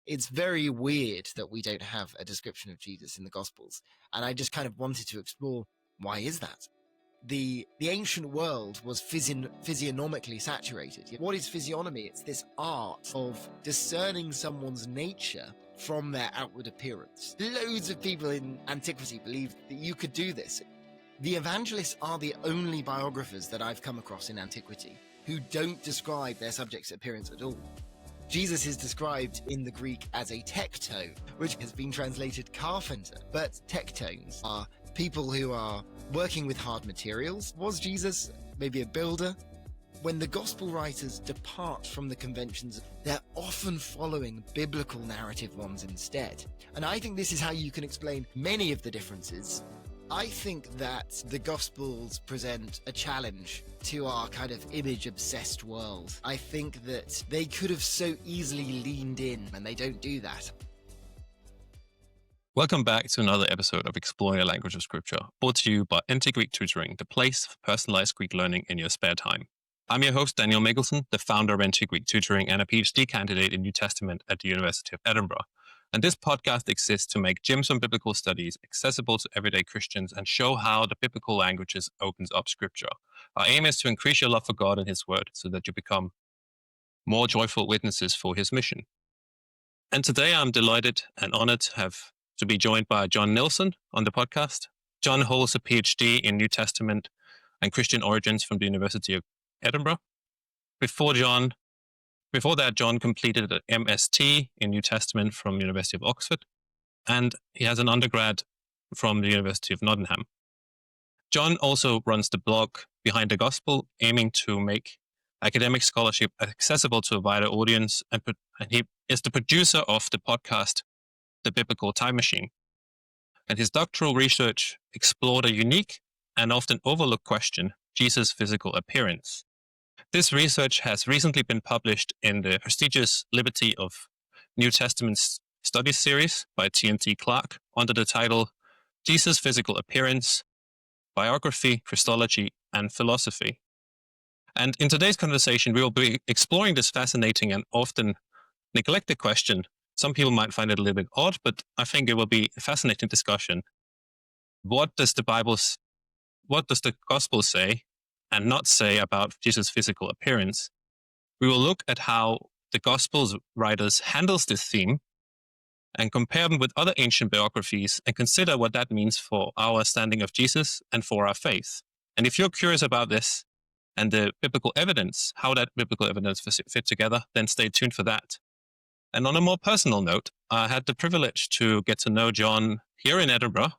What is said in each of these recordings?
it's very weird that we don't have a description of Jesus in the Gospels. And I just kind of wanted to explore, why is that? The ancient world was physiognomically saturated. What is physiognomy? It's this art of discerning someone's nature from their outward appearance. Loads of people in antiquity believed that you could do this. The evangelists are the only biographers that I've come across in antiquity who don't describe their subject's appearance at all. Jesus is described in the Greek as a tektōn, which has been translated carpenter, but tektōns are people who are working with hard materials. Was Jesus maybe a builder? When the gospel writers depart from the conventions, they're often following biblical narrative ones instead. And I think this is how you can explain many of the differences. I think that the Gospels present a challenge to our kind of image-obsessed world. I think that they could have so easily leaned in, and they don't do that. Welcome back to another episode of Exploring the Language of Scripture, brought to you by Greek Tutoring, the place for personalized Greek learning in your spare time. I'm your host, Daniel Mikkelsen, the founder of Greek Tutoring and a PhD candidate in New Testament at the University of Edinburgh. And this podcast exists to make gems on biblical studies accessible to everyday Christians and show how the biblical languages opens up Scripture. Our aim is to increase your love for God and His Word so that you become more joyful witnesses for His mission. And today I'm delighted and honored to be joined by John Nilsson on the podcast. John holds a PhD in New Testament and Christian origins from the University of Edinburgh. Before that, John completed an MST in New Testament from the University of Oxford, and he has an undergrad from the University of Nottingham. John also runs the blog Behind the Gospel, aiming to make academic scholarship accessible to a wider audience, and he is the producer of the podcast The Biblical Time Machine. And his doctoral research explored a unique and often overlooked question, Jesus' physical appearance. This research has recently been published in the prestigious Liberty of New Testament Studies series by T&T Clark under the title Jesus' Physical Appearance, Biography, Christology, and Philosophy. And in today's conversation, we will be exploring this fascinating and often neglected question. Some people might find it a little bit odd, but I think it will be a fascinating discussion. What does the Gospel say and not say about Jesus' physical appearance? We will look at how the Gospels writers handles this theme and compare them with other ancient biographies and consider what that means for our understanding of Jesus and for our faith. And if you're curious about this and the biblical evidence, how that biblical evidence fit together, then stay tuned for that. And on a more personal note, I had the privilege to get to know John here in Edinburgh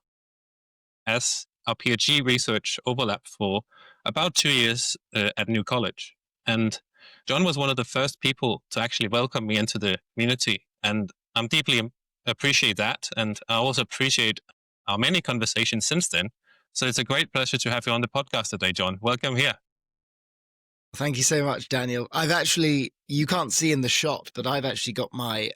as our PhD research overlapped for about 2 years at New College. And John was one of the first people to actually welcome me into the community. And I'm deeply appreciate that. And I also appreciate our many conversations since then. So it's a great pleasure to have you on the podcast today, John. Welcome here. Thank you so much, Daniel. You can't see in the shot, but I've actually got my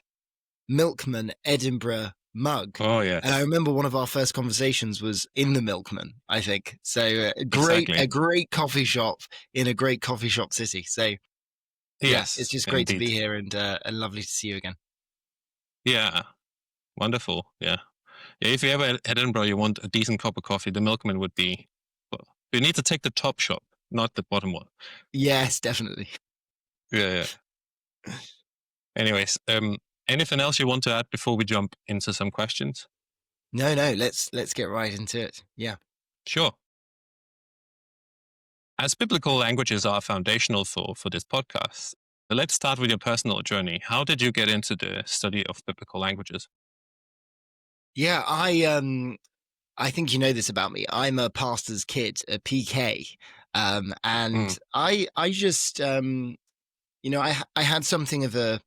Milkman Edinburgh mug. Oh, yeah. And I remember one of our first conversations was in the Milkman, I think. So a great coffee shop in a great coffee shop city. So yes, it's just great to be here and lovely to see you again. Yeah, wonderful. Yeah. If you ever at Edinburgh, you want a decent cup of coffee, the Milkman would be, well, you need to take the top shop, not the bottom one. Yes, definitely. Yeah. Anyways, anything else you want to add before we jump into some questions? No, let's get right into it. Yeah. Sure. As biblical languages are foundational for this podcast, let's start with your personal journey. How did you get into the study of biblical languages? Yeah, I think you know this about me. I'm a pastor's kid, a PK. I just, I had something of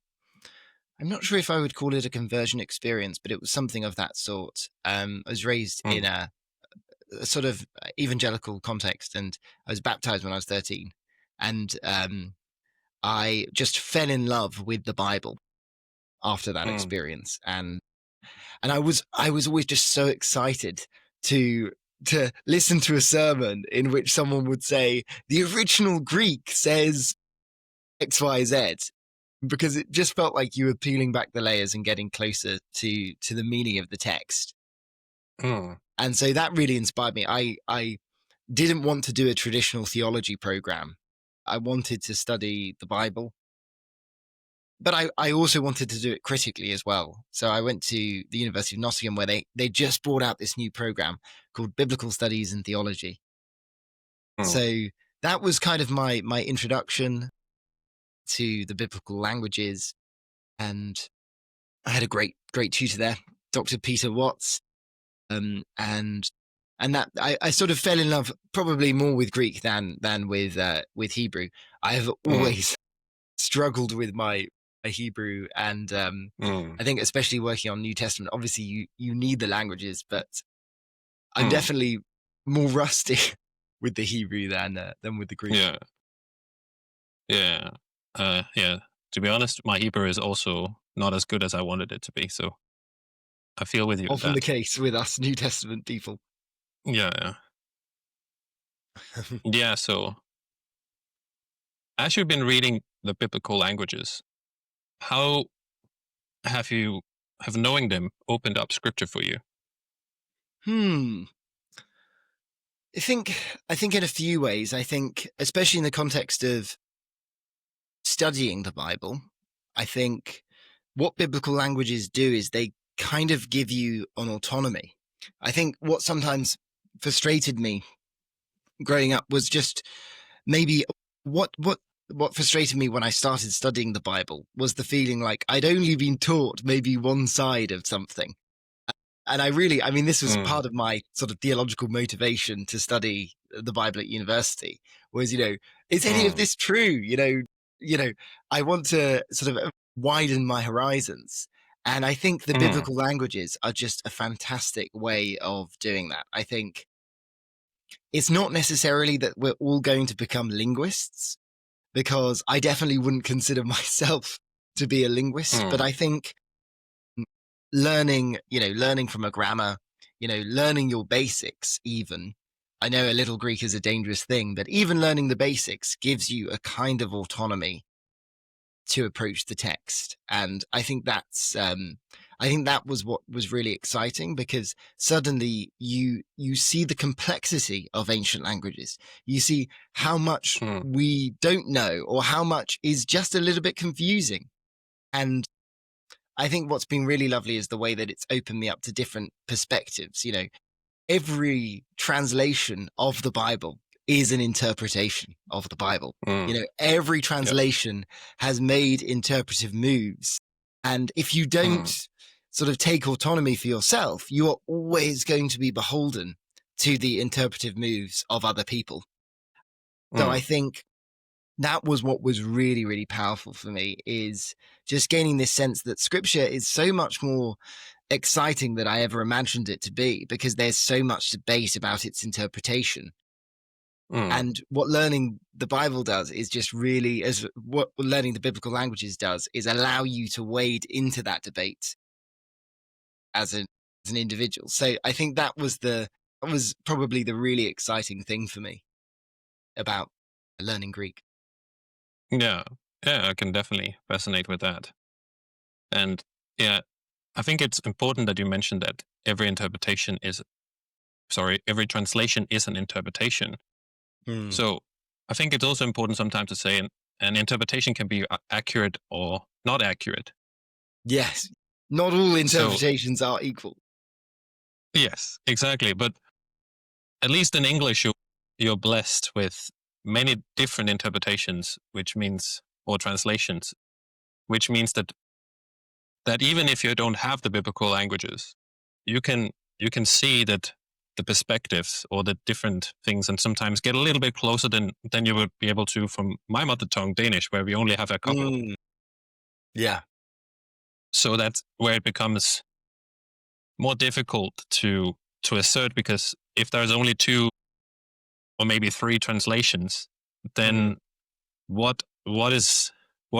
I'm not sure if I would call it a conversion experience, but it was something of that sort. I was raised in a sort of evangelical context, and I was baptized when I was 13. And I just fell in love with the Bible after that experience. And I was always just so excited to listen to a sermon in which someone would say, the original Greek says X, Y, Z. because it just felt like you were peeling back the layers and getting closer to the meaning of the text. And so that really inspired me. I didn't want to do a traditional theology program. I wanted to study the Bible, but I also wanted to do it critically as well. So I went to the University of Nottingham, where they just brought out this new program called Biblical Studies and Theology. So that was kind of my introduction to the biblical languages, and I had a great tutor there, Dr. Peter Watts, and that I sort of fell in love probably more with Greek than with Hebrew. I have always struggled with my Hebrew, and I think especially working on New Testament, obviously you need the languages, but I'm definitely more rusty with the Hebrew than with the Greek. Yeah. To be honest, my Hebrew is also not as good as I wanted it to be. So I feel with you. Often the case with us New Testament people. Yeah. Yeah. So as you've been reading the biblical languages, how have knowing them opened up scripture for you? I think in a few ways. I think, especially in the context of studying the Bible, I think what biblical languages do is they kind of give you an autonomy. I think what sometimes frustrated me growing up was just maybe what frustrated me when I started studying the Bible was the feeling like I'd only been taught maybe one side of something. And this was part of my sort of theological motivation to study the Bible at university was, is any of this true? I want to sort of widen my horizons. And I think the biblical languages are just a fantastic way of doing that. I think it's not necessarily that we're all going to become linguists, because I definitely wouldn't consider myself to be a linguist, but I think learning from a grammar, learning your basics even. I know a little Greek is a dangerous thing, but even learning the basics gives you a kind of autonomy to approach the text. And I think that was what was really exciting, because suddenly you see the complexity of ancient languages. You see how much we don't know, or how much is just a little bit confusing. And I think what's been really lovely is the way that it's opened me up to different perspectives. Every translation of the Bible is an interpretation of the Bible. Every translation has made interpretive moves. And if you don't sort of take autonomy for yourself, you are always going to be beholden to the interpretive moves of other people. So I think that was what was really, really powerful for me, is just gaining this sense that scripture is so much more exciting than I ever imagined it to be, because there's so much debate about its interpretation. And what learning the Bible does is just really, as what learning the biblical languages does, is allow you to wade into that debate as an individual. So I think that was probably the really exciting thing for me about learning Greek. Yeah, I can definitely resonate with that. And yeah, I think it's important that you mentioned that every translation is an interpretation. So I think it's also important sometimes to say an interpretation can be accurate or not accurate. Yes, not all interpretations are equal. Yes, exactly. But at least in English, you're blessed with many different interpretations, or translations, which means that even if you don't have the biblical languages, you can see that the perspectives or the different things, and sometimes get a little bit closer than you would be able to from my mother tongue, Danish, where we only have a couple. Yeah. So that's where it becomes more difficult to assert, because if there's only 2 or maybe 3 translations, then what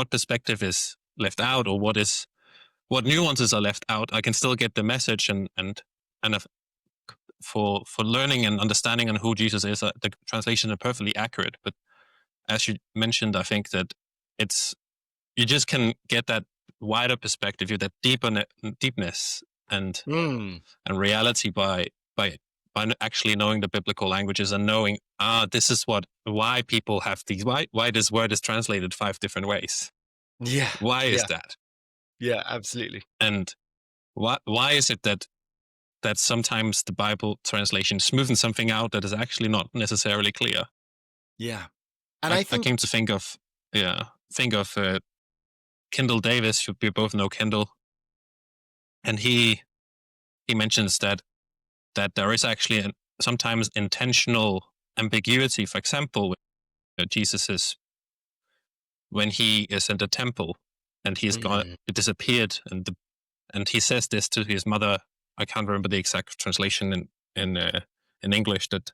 perspective is left out, or what nuances are left out? I can still get the message, and for learning and understanding on who Jesus is, the translations are perfectly accurate. But as you mentioned, I think that it's you just can get that wider perspective, that deepness and reality by actually knowing the biblical languages and knowing this is why people have these, why this word is translated 5 different ways. Yeah. Why is that? Yeah, absolutely. And why is it that sometimes the Bible translation smoothens something out that is actually not necessarily clear? Yeah. And I came to think of Kendall Davis, we both know Kendall, and he mentions that there is actually sometimes intentional ambiguity. For example, Jesus is, when he is in the temple and he's disappeared, and he says this to his mother. I can't remember the exact translation in English, that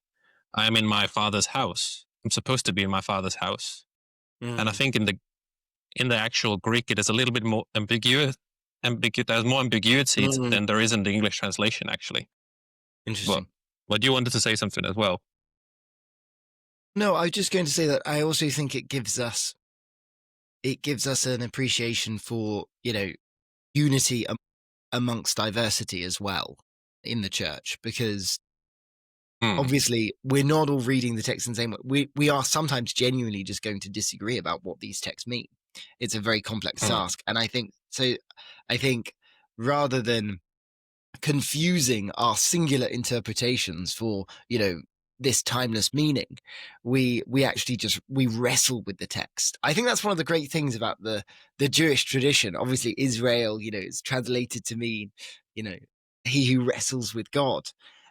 I am in my father's house. I'm supposed to be in my father's house. And I think in the actual Greek, it is a little bit more ambiguous. There's more ambiguity than there is in the English translation, actually. Interesting. But you wanted to say something as well. No, I was just going to say that I also think it gives us an appreciation for, unity amongst diversity as well in the church, because obviously we're not all reading the text in the same way. We are sometimes genuinely just going to disagree about what these texts mean. It's a very complex task. And I think rather than confusing our singular interpretations for, this timeless meaning, we actually we wrestle with the text. I think that's one of the great things about the Jewish tradition. Obviously Israel, is translated to mean, he who wrestles with God.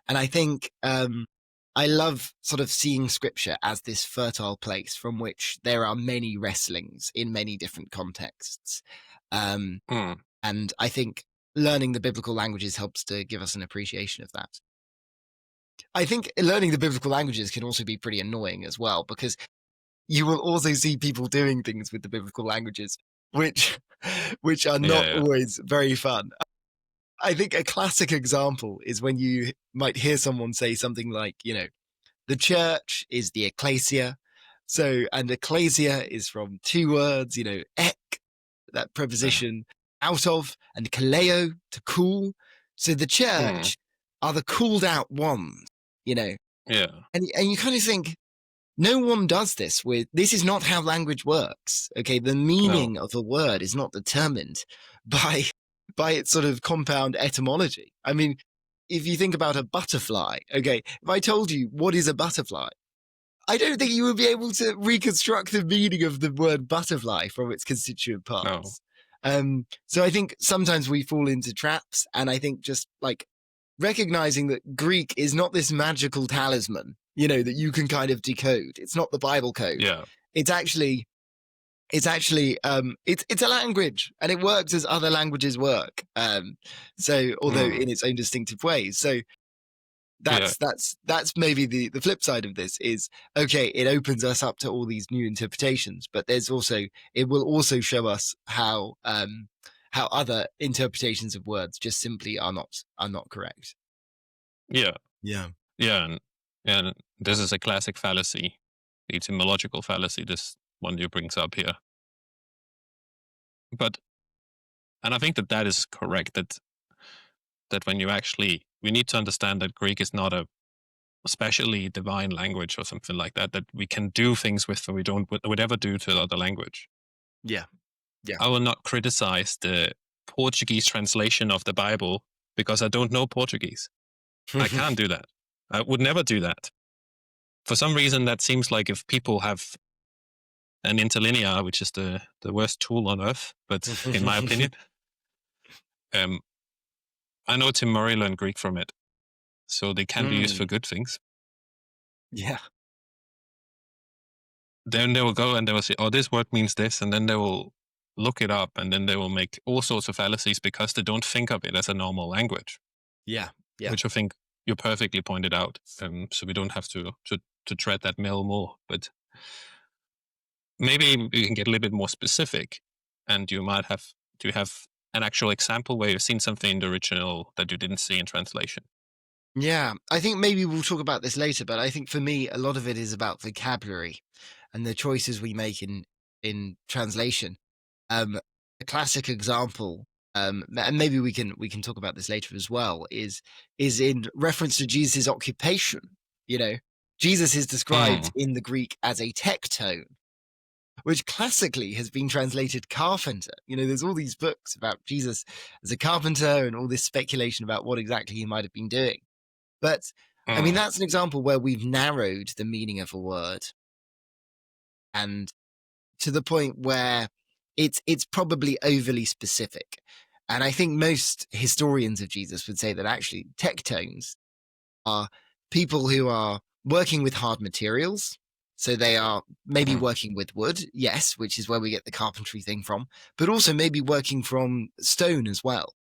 And I think I love sort of seeing scripture as this fertile place from which there are many wrestlings in many different contexts. And I think learning the biblical languages helps to give us an appreciation of that. I think learning the biblical languages can also be pretty annoying as well, because you will also see people doing things with the biblical languages, which are not always very fun. I think a classic example is when you might hear someone say something like, the church is the ecclesia. So, and ecclesia is from 2 words, ek, that preposition, out of, and kaleo, to cool. So the church are the cooled out ones, Yeah. And you kind of think, no one does this this is not how language works. Okay. The meaning of a word is not determined by its sort of compound etymology. I mean, if you think about a butterfly, okay, if I told you what is a butterfly, I don't think you would be able to reconstruct the meaning of the word butterfly from its constituent parts. So I think sometimes we fall into traps, and I think just like recognizing that Greek is not this magical talisman, that you can kind of decode. It's not the Bible code. Yeah. It's actually it's a language, and it works as other languages work. So although in its own distinctive ways. So that's maybe the flip side of this is, okay, it opens us up to all these new interpretations, but it will also show us how other interpretations of words just simply are not correct. Yeah. And this is a classic fallacy, the etymological fallacy, this one you brings up here. And I think that is correct, that when we need to understand that Greek is not a especially divine language or something like that we can do things with that we would ever do to another language. Yeah. I will not criticize the Portuguese translation of the Bible because I don't know Portuguese. I can't do that. I would never do that. For some reason, that seems like if people have an interlinear, which is the worst tool on earth, but in my opinion, I know Tim Murray learned Greek from it, so they can be used for good things. Yeah. Then they will go and they will say, oh, this word means this, and then they will look it up, and then they will make all sorts of fallacies because they don't think of it as a normal language. Yeah. Which I think you perfectly pointed out. So we don't have to tread that mill more, but maybe we can get a little bit more specific, and do you have an actual example where you've seen something in the original that you didn't see in translation? Yeah, I think maybe we'll talk about this later, but I think for me, a lot of it is about vocabulary and the choices we make in translation. A classic example, and maybe we can talk about this later as well, is in reference to Jesus' occupation. Jesus is described in the Greek as a tektōn, which classically has been translated carpenter. There's all these books about Jesus as a carpenter and all this speculation about what exactly he might have been doing. But I mean, that's an example where we've narrowed the meaning of a word, and to the point where it's probably overly specific. And I think most historians of Jesus would say that actually tektōns are people who are working with hard materials. So they are maybe working with wood, yes, which is where we get the carpentry thing from, but also maybe working from stone as well.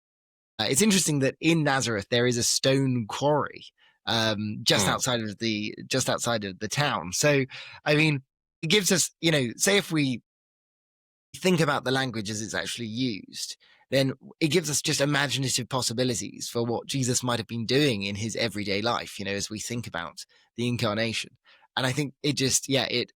It's interesting that in Nazareth there is a stone quarry just outside of the town. So I mean, it gives us, say if we think about the language as it's actually used, then it gives us just imaginative possibilities for what Jesus might have been doing in his everyday life, as we think about the incarnation. And I think it just, it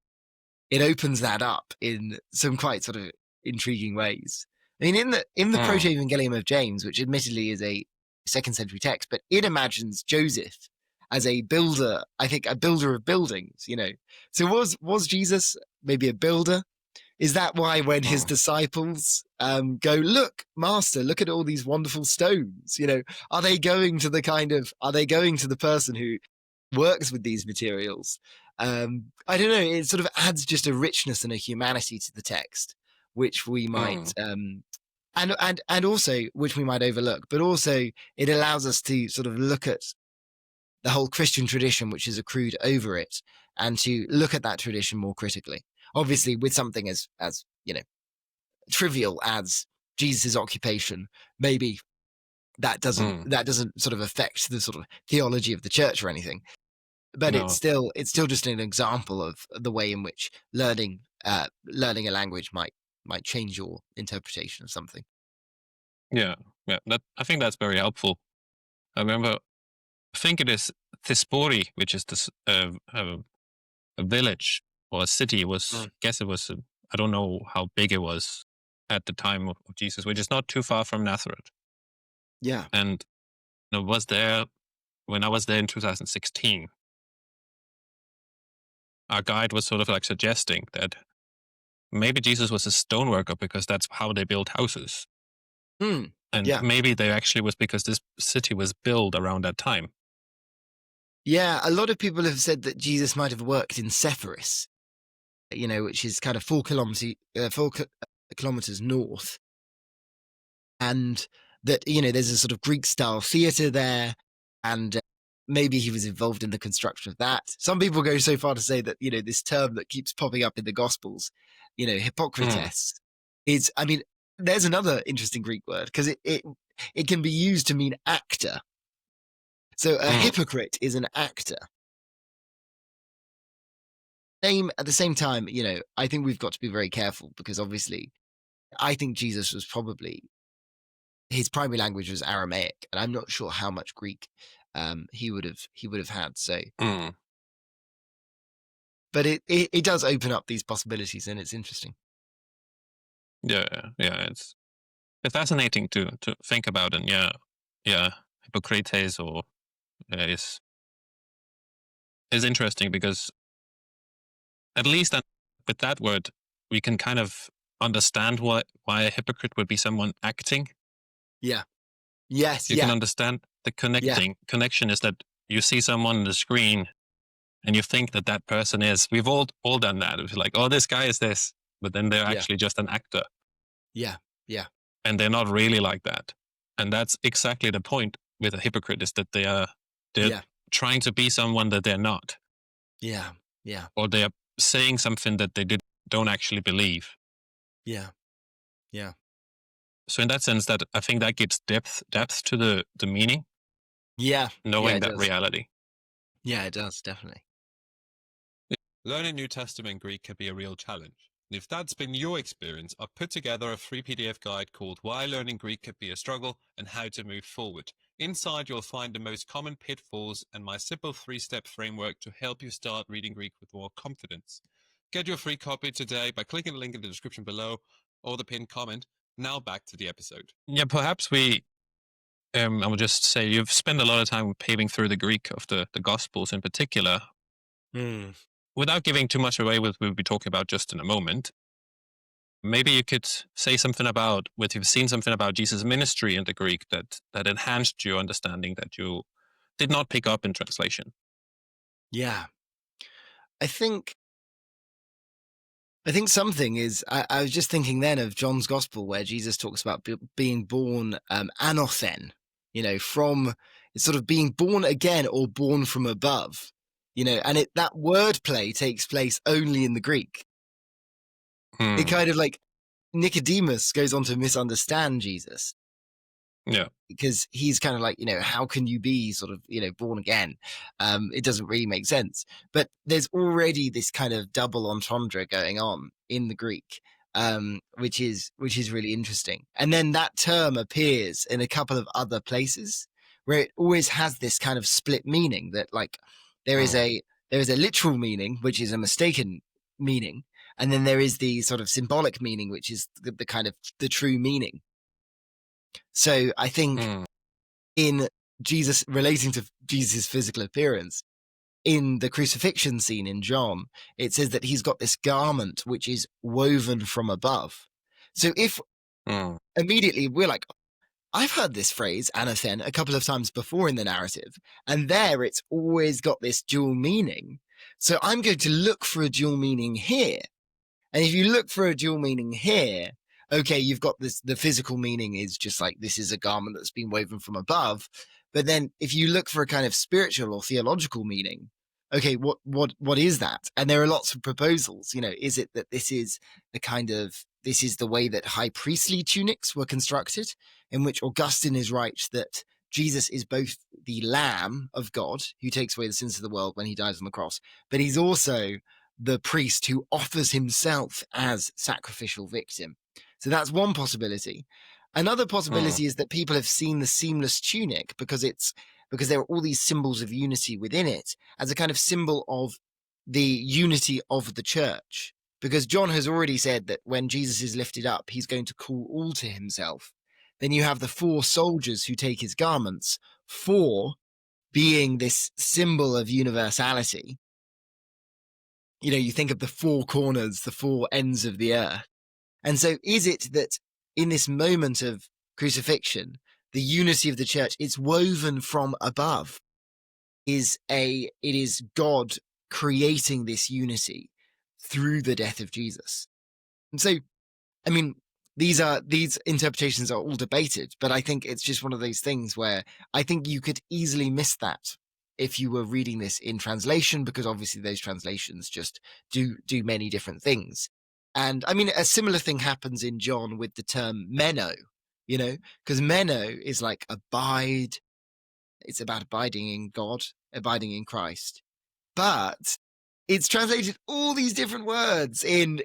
opens that up in some quite sort of intriguing ways. I mean, in the Proto-Evangelium of James, which admittedly is a 2nd century text, but it imagines Joseph as a builder, I think a builder of buildings, So was Jesus maybe a builder? Is that why when his disciples go, look, Master, look at all these wonderful stones, are they going to the person who works with these materials? I don't know. It sort of adds just a richness and a humanity to the text, which we might, and also which we might overlook, but also it allows us to sort of look at the whole Christian tradition, which has accrued over it, and to look at that tradition more critically. Obviously, with something as trivial as Jesus' occupation, maybe that doesn't sort of affect the sort of theology of the church or anything. But it's still just an example of the way in which learning a language might change your interpretation of something. Yeah. I think that's very helpful. I think it is Thespori, which is this a village or a city. Guess it was. I don't know how big it was at the time of Jesus, which is not too far from Nazareth. Yeah, and I was there when I was there in 2016. Our guide was sort of like suggesting that maybe Jesus was a stoneworker because that's how they built houses. And maybe they actually was because this city was built around that time. Yeah, a lot of people have said that Jesus might have worked in Sepphoris, which is kind of 4 kilometers north. And that, there's a sort of Greek-style theatre there, and maybe he was involved in the construction of that. Some people go so far to say that, this term that keeps popping up in the Gospels, Hippocrates, is, I mean, there's another interesting Greek word, because it can be used to mean actor. So a hypocrite is an actor. At the same time, I think we've got to be very careful, because obviously I think Jesus was probably, his primary language was Aramaic, and I'm not sure how much Greek he would have had. So, but it does open up these possibilities, and it's interesting. Yeah, it's fascinating to think about, and Hippocrates or is interesting, because at least with that word we can kind of understand why a hypocrite would be someone acting. Yeah. Yes. You can understand the connection is that you see someone on the screen and you think that person is. We've all done that. It's like, oh, this guy is this, but then they're actually just an actor. Yeah. And they're not really like that. And that's exactly the point with a hypocrite, is that they're trying to be someone that they're not. Yeah. Or they are saying something that they don't actually believe. Yeah. So in that sense, that I think that gives depth to the meaning. Yeah. Knowing that reality. Yeah, it does, definitely. Learning New Testament Greek can be a real challenge. And if that's been your experience, I've put together a free PDF guide called Why Learning Greek Can Be a Struggle and How to Move Forward. Inside, you'll find the most common pitfalls and my simple 3-step framework to help you start reading Greek with more confidence. Get your free copy today by clicking the link in the description below, or the pinned comment. Now back to the episode. Yeah, perhaps I will just say you've spent a lot of time paving through the Greek of the Gospels in particular. Without giving too much away, what we'll be talking about just in a moment, maybe you could say something about, what you've seen something about Jesus' ministry in the Greek that enhanced your understanding that you did not pick up in translation. Yeah. I think something is, I was just thinking then of John's Gospel where Jesus talks about being born anothen, from sort of being born again or born from above, and that wordplay takes place only in the Greek. It kind of like Nicodemus goes on to misunderstand Jesus. Yeah. Because he's kind of like, how can you be sort of, born again? It doesn't really make sense. But there's already this kind of double entendre going on in the Greek, which is really interesting. And then that term appears in a couple of other places where it always has this kind of split meaning that like there is a literal meaning, which is a mistaken meaning. And then there is the sort of symbolic meaning, which is the kind of the true meaning. So I think in Jesus, relating to Jesus' physical appearance, in the crucifixion scene in John, it says that he's got this garment which is woven from above. So if immediately we're like, I've heard this phrase, anothen, a couple of times before in the narrative, and there it's always got this dual meaning. So I'm going to look for a dual meaning here. And if you look for a dual meaning here, okay, you've got this, the physical meaning is just like, this is a garment that's been woven from above. But then if you look for a kind of spiritual or theological meaning, okay, what is that? And there are lots of proposals, is it that this is the way that high priestly tunics were constructed, in which Augustine is right that Jesus is both the Lamb of God who takes away the sins of the world when he dies on the cross, but he's also the priest who offers himself as sacrificial victim. So that's one possibility. Another possibility is that people have seen the seamless tunic because there are all these symbols of unity within it as a kind of symbol of the unity of the church. Because John has already said that when Jesus is lifted up, he's going to call all to himself. Then you have the 4 soldiers who take his garments, 4 being this symbol of universality. You think of the 4 corners, the 4 ends of the earth. And so is it that in this moment of crucifixion, the unity of the church, it's woven from above, it is God creating this unity through the death of Jesus. And so, I mean, these interpretations are all debated, but I think it's just one of those things where I think you could easily miss that if you were reading this in translation, because obviously those translations just do many different things. And I mean, a similar thing happens in John with the term meno, because meno is like abide. It's about abiding in God, abiding in Christ. But it's translated all these different words in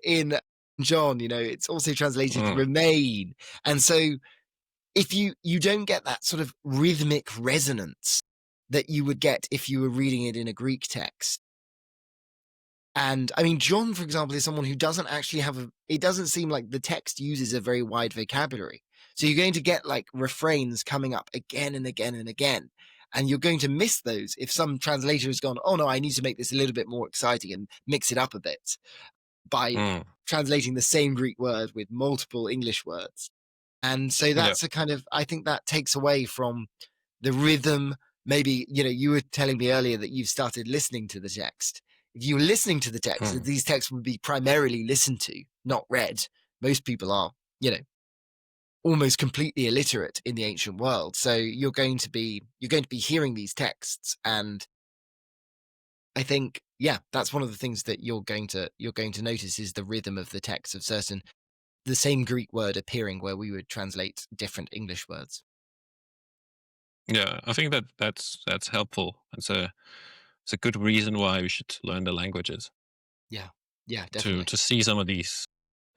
John, it's also translated remain. And so if you don't get that sort of rhythmic resonance that you would get if you were reading it in a Greek text. And I mean, John, for example, is someone who doesn't actually it doesn't seem like the text uses a very wide vocabulary. So you're going to get like refrains coming up again and again and again. And you're going to miss those if some translator has gone, oh no, I need to make this a little bit more exciting and mix it up a bit by translating the same Greek word with multiple English words. And so that's a kind of, I think that takes away from the rhythm. Maybe, you were telling me earlier that you've started listening to the text. If you were listening to the text, these texts would be primarily listened to, not read. Most people are, almost completely illiterate in the ancient world. So you're going to be hearing these texts. And I think, that's one of the things that you're going to notice is the rhythm of the text of the same Greek word appearing where we would translate different English words. Yeah, I think that's helpful. It's a good reason why we should learn the languages. Yeah, definitely. To see some of these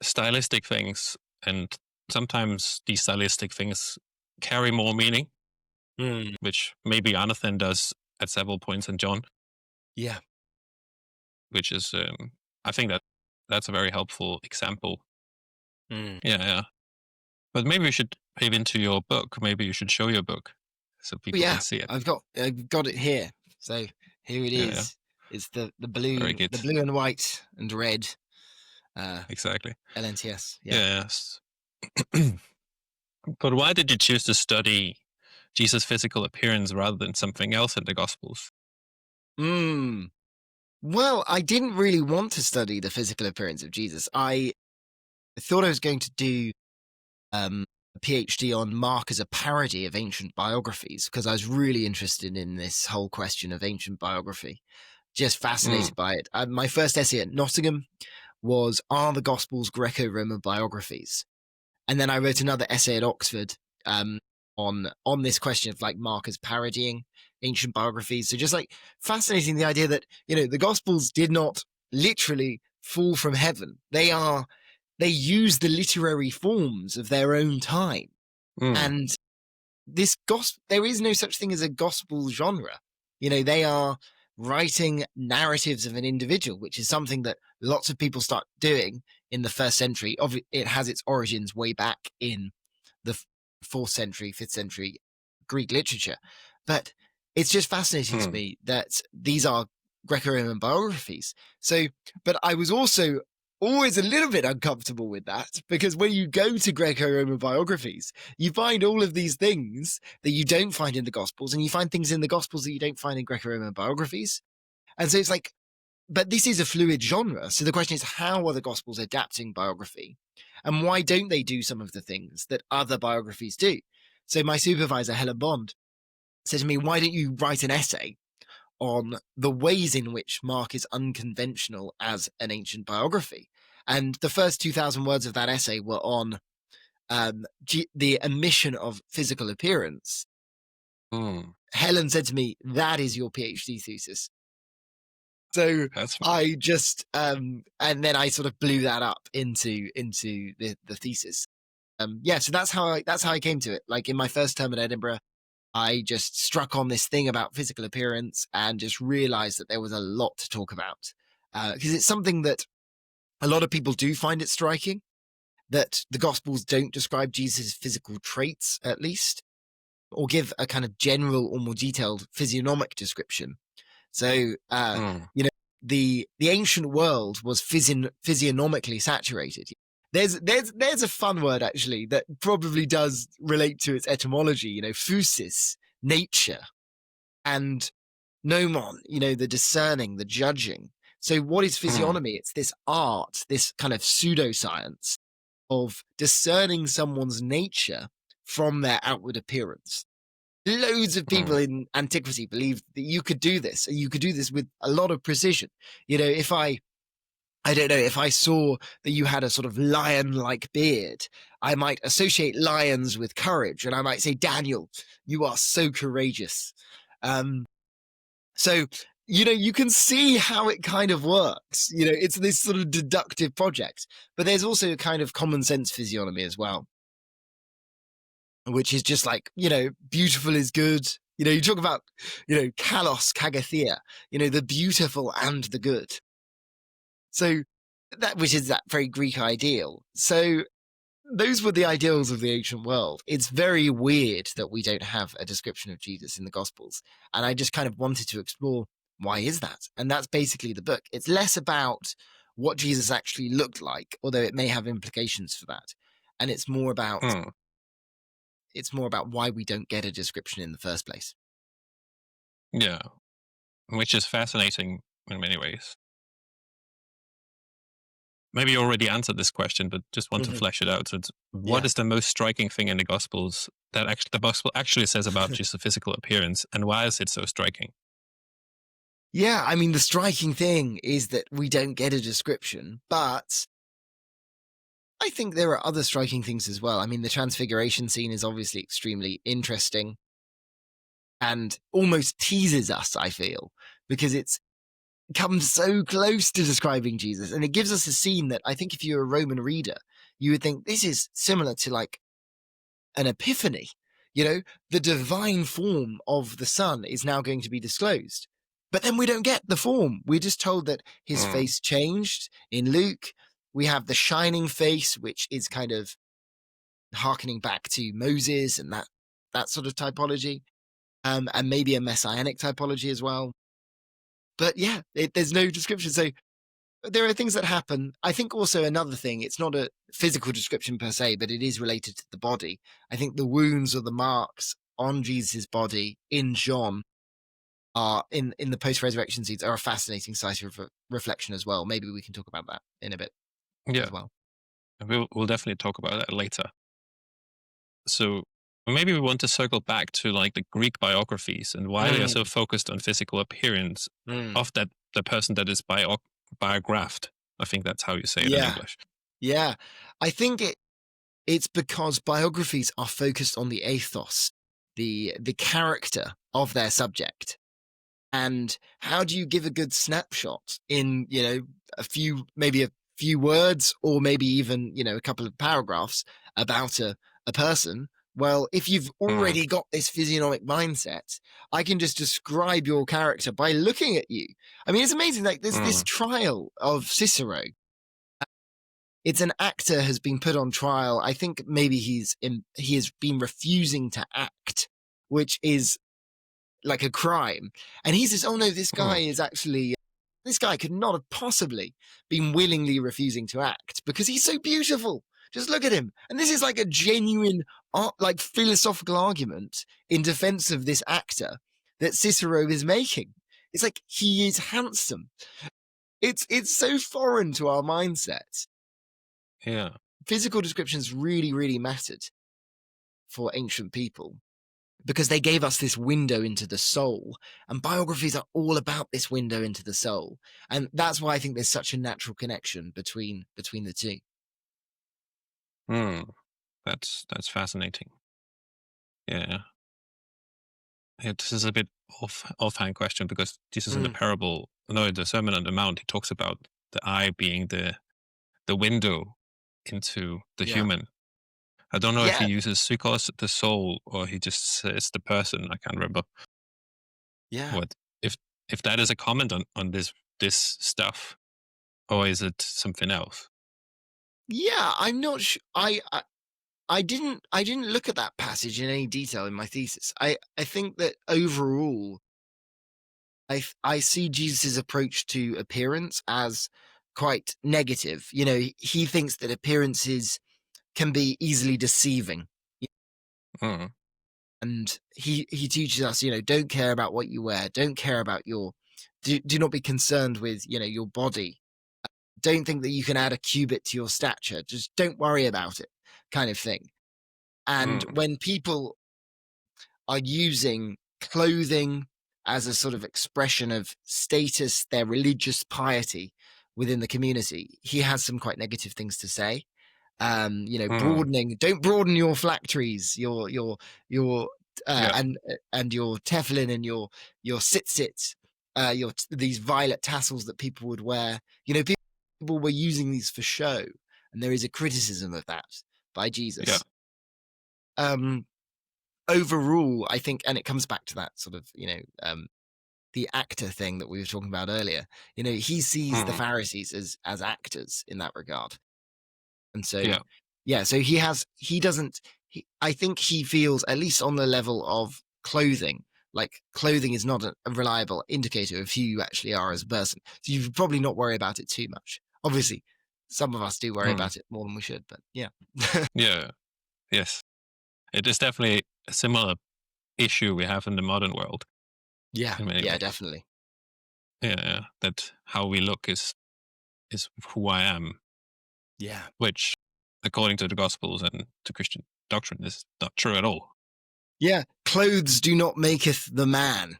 stylistic things, and sometimes these stylistic things carry more meaning, which maybe Anothen does at several points in John. Yeah. Which is, I think that's a very helpful example Mm. Yeah. But maybe we should pave into your book. Maybe you should show your book so people Yeah, can see it. I've got it here. So here it Yeah. is. It's the Very blue, good. the blue and white and red Exactly. LNTS. Yeah. Yes. But why did you choose to study Jesus' physical appearance rather than something else in the Gospels? Well, I didn't really want to study the physical appearance of Jesus. I thought I was going to do a PhD on Mark as a parody of ancient biographies because I was really interested in this whole question of ancient biography. Just fascinated by it. My first essay at Nottingham was Are the Gospels Greco-Roman Biographies? And then I wrote another essay at Oxford on this question of like Mark as parodying ancient biographies. So just like fascinating the idea that, the Gospels did not literally fall from heaven. They use the literary forms of their own time. And this there is no such thing as a gospel genre. They are writing narratives of an individual, which is something that lots of people start doing in the first century. It has its origins way back in the 4th century, 5th century Greek literature. But it's just fascinating to me that these are Greco-Roman biographies. So, but I was also always a little bit uncomfortable with that because when you go to Greco-Roman biographies, you find all of these things that you don't find in the Gospels, and you find things in the Gospels that you don't find in Greco-Roman biographies. And so it's like, but this is a fluid genre. So the question is, how are the Gospels adapting biography? And why don't they do some of the things that other biographies do? So my supervisor, Helen Bond, said to me, why don't you write an essay on the ways in which Mark is unconventional as an ancient biography? And the first 2,000 words of that essay were on the omission of physical appearance. Helen said to me, that is your PhD thesis. So I just, and then I sort of blew that up into the thesis. So that's how I came to it. Like in my first term at Edinburgh, I just struck on this thing about physical appearance and just realized that there was a lot to talk about. Because it's something that a lot of people do find it striking, that the Gospels don't describe Jesus' physical traits, at least, or give a kind of general or more detailed physiognomic description. So, the ancient world was physiognomically saturated. There's a fun word actually that probably does relate to its etymology. Physis, nature, and nomon, the discerning, the judging. So what is physiognomy? It's this art, this kind of pseudoscience of discerning someone's nature from their outward appearance. Loads of people in antiquity believed that you could do this, and you could do this with a lot of precision. If I saw that you had a sort of lion-like beard, I might associate lions with courage, and I might say, Daniel, you are so courageous. So, you can see how it kind of works. It's this sort of deductive project, but there's also a kind of common sense physiognomy as well, which is just like, beautiful is good. You talk about, kalos, kagathea, the beautiful and the good. So which is that very Greek ideal. So those were the ideals of the ancient world. It's very weird that we don't have a description of Jesus in the Gospels. And I just kind of wanted to explore, why is that? And that's basically the book. It's less about what Jesus actually looked like, although it may have implications for that. And it's more about why we don't get a description in the first place. Yeah, which is fascinating in many ways. Maybe you already answered this question, but just want to flesh it out. So what is the most striking thing in the Gospels that the Gospel actually says about just the physical appearance, and why is it so striking? Yeah, I mean, the striking thing is that we don't get a description, but I think there are other striking things as well. I mean, the Transfiguration scene is obviously extremely interesting and almost teases us, I feel, because it's comes so close to describing Jesus, and it gives us a scene that I think if you're a Roman reader, you would think this is similar to like an epiphany. The divine form of the Son is now going to be disclosed. But then we don't get the form. We're just told that his face changed in Luke. We have the shining face, which is kind of harkening back to Moses and that sort of typology, and maybe a messianic typology as well. But yeah, there's no description. So there are things that happen. I think also another thing, it's not a physical description per se, but it is related to the body. I think the wounds or the marks on Jesus' body in John are in the post-resurrection scenes are a fascinating site of reflection as well. Maybe we can talk about that in a bit as well. We'll definitely talk about that later. So maybe we want to circle back to like the Greek biographies and why they are so focused on physical appearance of the person that is biographed. I think that's how you say it in English. Yeah, I think it's because biographies are focused on the ethos, the character of their subject. And how do you give a good snapshot in, a few words, or maybe even, a couple of paragraphs about a person? Well, if you've already got this physiognomic mindset, I can just describe your character by looking at you. I mean, it's amazing. Like there's this trial of Cicero. It's an actor has been put on trial. I think maybe he has been refusing to act, which is like a crime. And he says, oh no, this guy is actually, this guy could not have possibly been willingly refusing to act because he's so beautiful. Just look at him. And this is like a genuine, like philosophical argument in defense of this actor that Cicero is making. It's like, he is handsome. It's so foreign to our mindset. Yeah. Physical descriptions really, really mattered for ancient people, because they gave us this window into the soul, and biographies are all about this window into the soul. And that's why I think there's such a natural connection between the two. That's fascinating. Yeah. This is a bit offhand question, because Jesus in the Sermon on the Mount, he talks about the eye being the window into the human. I don't know if he uses psychos, the soul, or he just says the person. I can't remember. Yeah. What if that is a comment on this stuff, or is it something else? Yeah, I'm not sure. I didn't look at that passage in any detail in my thesis. I think that overall, I see Jesus' approach to appearance as quite negative. He thinks that appearances can be easily deceiving. And he teaches us, don't care about what you wear. Don't care about do not be concerned with, your body. Don't think that you can add a cubit to your stature. Just don't worry about it, kind of thing. And when people are using clothing as a sort of expression of status, their religious piety within the community, he has some quite negative things to say. Broadening. Don't broaden your phylacteries, your and your tefillin and your tzitzit, these violet tassels that people would wear. People were using these for show, and there is a criticism of that by Jesus. Overall, I think, and it comes back to that sort of, the actor thing that we were talking about earlier. He sees the Pharisees as actors in that regard. And so, so I think he feels, at least on the level of clothing, like clothing is not a reliable indicator of who you actually are as a person. So you should probably not worry about it too much. Obviously, some of us do worry about it more than we should, but yeah. Yes. It is definitely a similar issue we have in the modern world. Yeah, definitely. Yeah, that how we look is who I am. Yeah. Which, according to the Gospels and to Christian doctrine, is not true at all. Yeah, clothes do not maketh the man.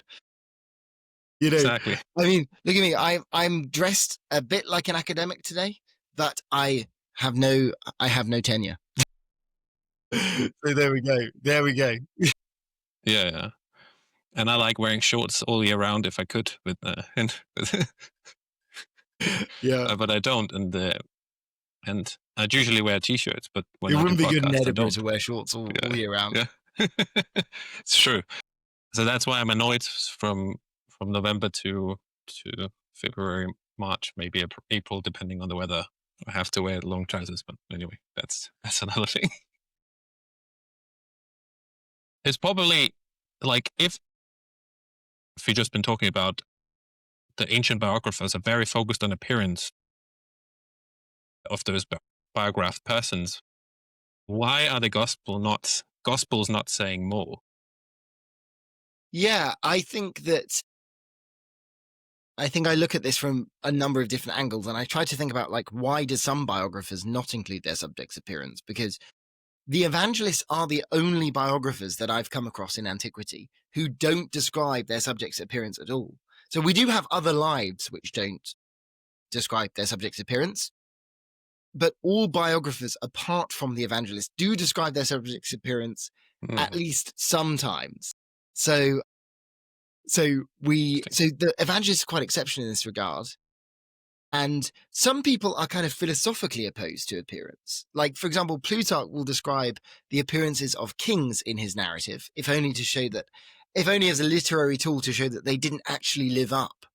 Exactly. I mean, look at me. I'm dressed a bit like an academic today, but I have no tenure. So there we go. Yeah. And I like wearing shorts all year round if I could, but I don't, and I'd usually wear t-shirts, but when it I wouldn't do be good in podcasts, Edinburgh to wear shorts all year round. Yeah, it's true. So that's why I'm annoyed from November to February, March, maybe April, depending on the weather. I have to wear long trousers, but anyway, that's another thing. It's probably like if we've just been talking about the ancient biographers are very focused on appearance of those biographed persons. Why are the gospels not saying more? Yeah, I think I look at this from a number of different angles, and I try to think about, like, why do some biographers not include their subject's appearance? Because the evangelists are the only biographers that I've come across in antiquity who don't describe their subject's appearance at all. So we do have other lives which don't describe their subject's appearance, but all biographers, apart from the evangelists, do describe their subject's appearance at least sometimes. So the evangelists are quite exceptional in this regard. And some people are kind of philosophically opposed to appearance. Like, for example, Plutarch will describe the appearances of kings in his narrative, if only as a literary tool to show that they didn't actually live up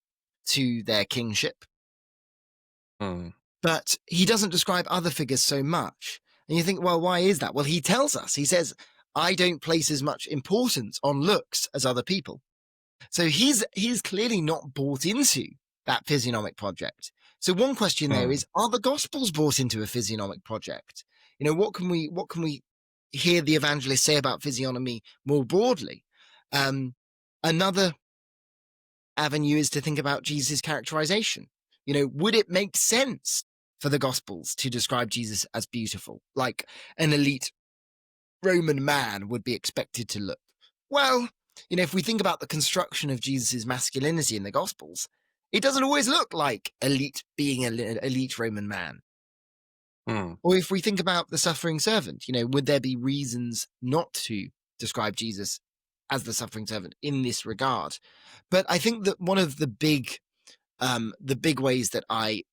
to their kingship. But he doesn't describe other figures so much. And you think, well, why is that? Well, he tells us, he says, I don't place as much importance on looks as other people. So he's clearly not bought into that physiognomic project. So one question there is, are the Gospels brought into a physiognomic project? You know, what can we hear the evangelists say about physiognomy more broadly? Another avenue is to think about Jesus' characterization. You know, would it make sense for the Gospels to describe Jesus as beautiful, like an elite Roman man would be expected to look? Well, you know, if we think about the construction of Jesus' masculinity in the Gospels, it doesn't always look like elite being an elite Roman man. Or if we think about the suffering servant, you know, would there be reasons not to describe Jesus as the suffering servant in this regard? But I think that one of the big ways that I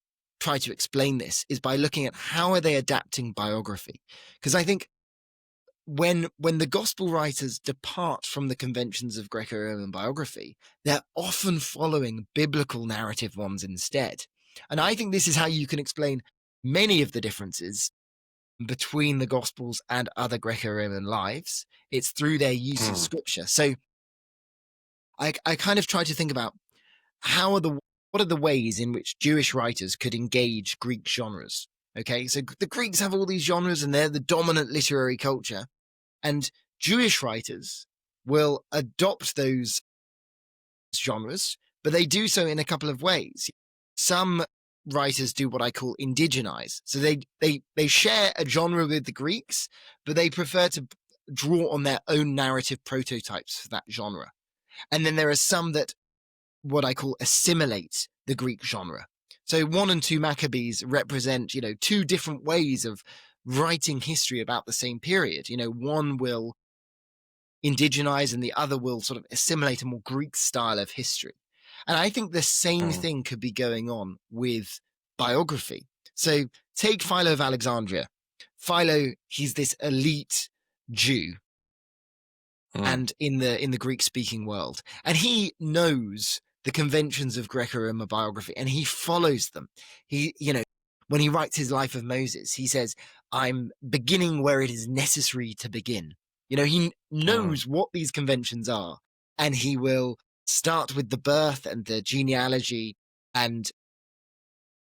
try to explain this is by looking at how are they adapting biography. Because I think when the gospel writers depart from the conventions of Greco-Roman biography, they're often following biblical narrative ones instead. And I think this is how you can explain many of the differences between the gospels and other Greco-Roman lives. It's through their use of scripture. So I kind of try to think about what are the ways in which Jewish writers could engage Greek genres. Okay, so the Greeks have all these genres and they're the dominant literary culture. And Jewish writers will adopt those genres, but they do so in a couple of ways. Some writers do what I call indigenize. So they share a genre with the Greeks, but they prefer to draw on their own narrative prototypes for that genre. And then there are some that what I call assimilate the Greek genre. So 1 and 2 Maccabees represent, you know, two different ways of writing history about the same period. You know, one will indigenize and the other will sort of assimilate a more Greek style of history. And I think the same thing could be going on with biography. So take Philo of Alexandria. Philo, he's this elite Jew and in the Greek-speaking world. And he knows the conventions of Greco-Roman biography and he follows them. He, you know, when he writes his Life of Moses, he says, I'm beginning where it is necessary to begin. You know, he knows what these conventions are, and he will start with the birth and the genealogy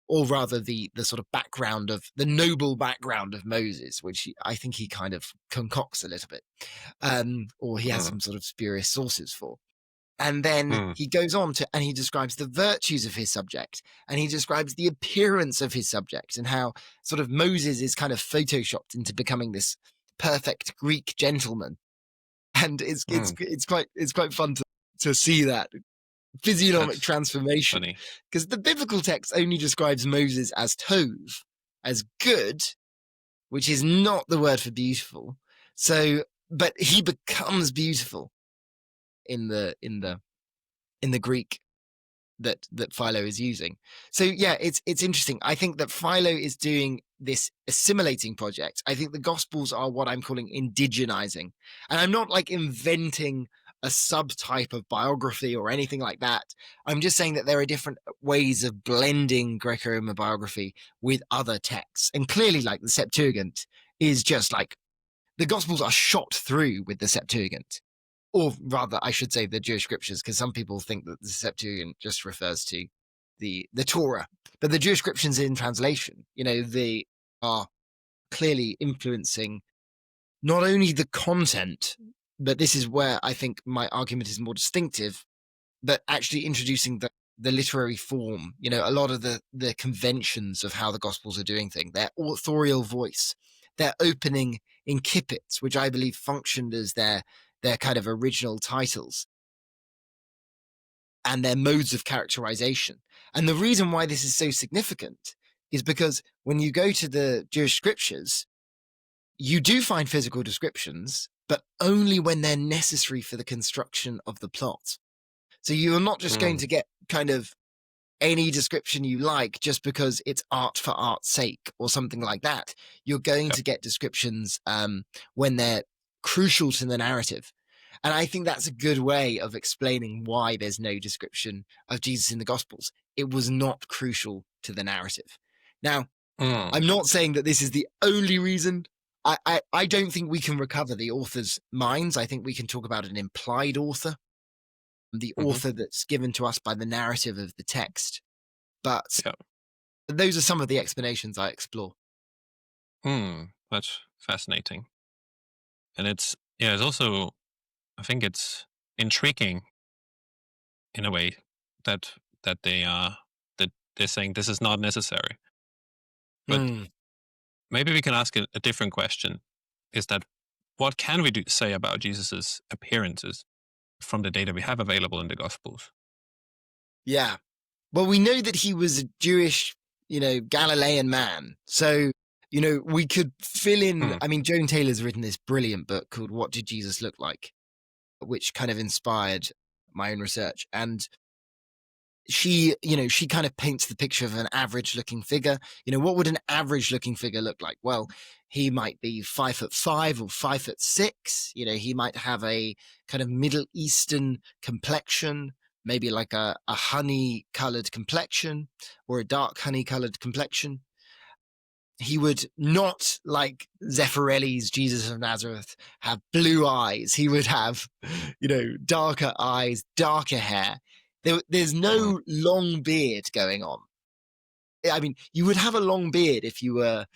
or rather the sort of background of the noble background of Moses, which I think he kind of concocts a little bit, or he has some sort of spurious sources for. And then he goes on and he describes the virtues of his subject and he describes the appearance of his subject and how sort of Moses is kind of photoshopped into becoming this perfect Greek gentleman. And it's quite fun to see that physiognomic transformation, because the biblical text only describes Moses as tov, as good, which is not the word for beautiful. So, but he becomes beautiful in the Greek that Philo is using. So yeah, it's interesting. I think that Philo is doing this assimilating project. I think the Gospels are what I'm calling indigenizing, and I'm not like inventing a subtype of biography or anything like that. I'm just saying that there are different ways of blending Greco-Roman biography with other texts. And clearly, like the Septuagint is just like the Gospels are shot through with the Septuagint. Or rather, I should say the Jewish scriptures, because some people think that the Septuagint just refers to the Torah. But the Jewish scriptures in translation, they are clearly influencing not only the content, but this is where I think my argument is more distinctive, but actually introducing the literary form, a lot of the conventions of how the Gospels are doing things, their authorial voice, their opening incipits, which I believe functioned as their kind of original titles, and their modes of characterization. And the reason why this is so significant is because when you go to the Jewish scriptures, you do find physical descriptions, but only when they're necessary for the construction of the plot. So you're not just going to get kind of any description you like just because it's art for art's sake or something like that. You're going to get descriptions when they're crucial to the narrative. And I think that's a good way of explaining why there's no description of Jesus in the Gospels. It was not crucial to the narrative. Now, I'm not saying that this is the only reason. I don't think we can recover the author's minds. I think we can talk about an implied author, the author that's given to us by the narrative of the text. But those are some of the explanations I explore. That's fascinating. And it's also, I think it's intriguing in a way that they're saying this is not necessary. But maybe we can ask a different question, is that what can we say about Jesus's appearances from the data we have available in the Gospels? Yeah. Well, we know that he was a Jewish, Galilean man. So, we could fill in, I mean, Joan Taylor's written this brilliant book called What Did Jesus Look Like?, which kind of inspired my own research. And she kind of paints the picture of an average looking figure. What would an average looking figure look like? Well, he might be 5'5" or 5'6". He might have a kind of Middle Eastern complexion, maybe like a honey colored complexion or a dark honey colored complexion. He would not, like Zeffirelli's Jesus of Nazareth, have blue eyes. He would have, darker eyes, darker hair. There's no long beard going on. I mean, you would have a long beard if you'd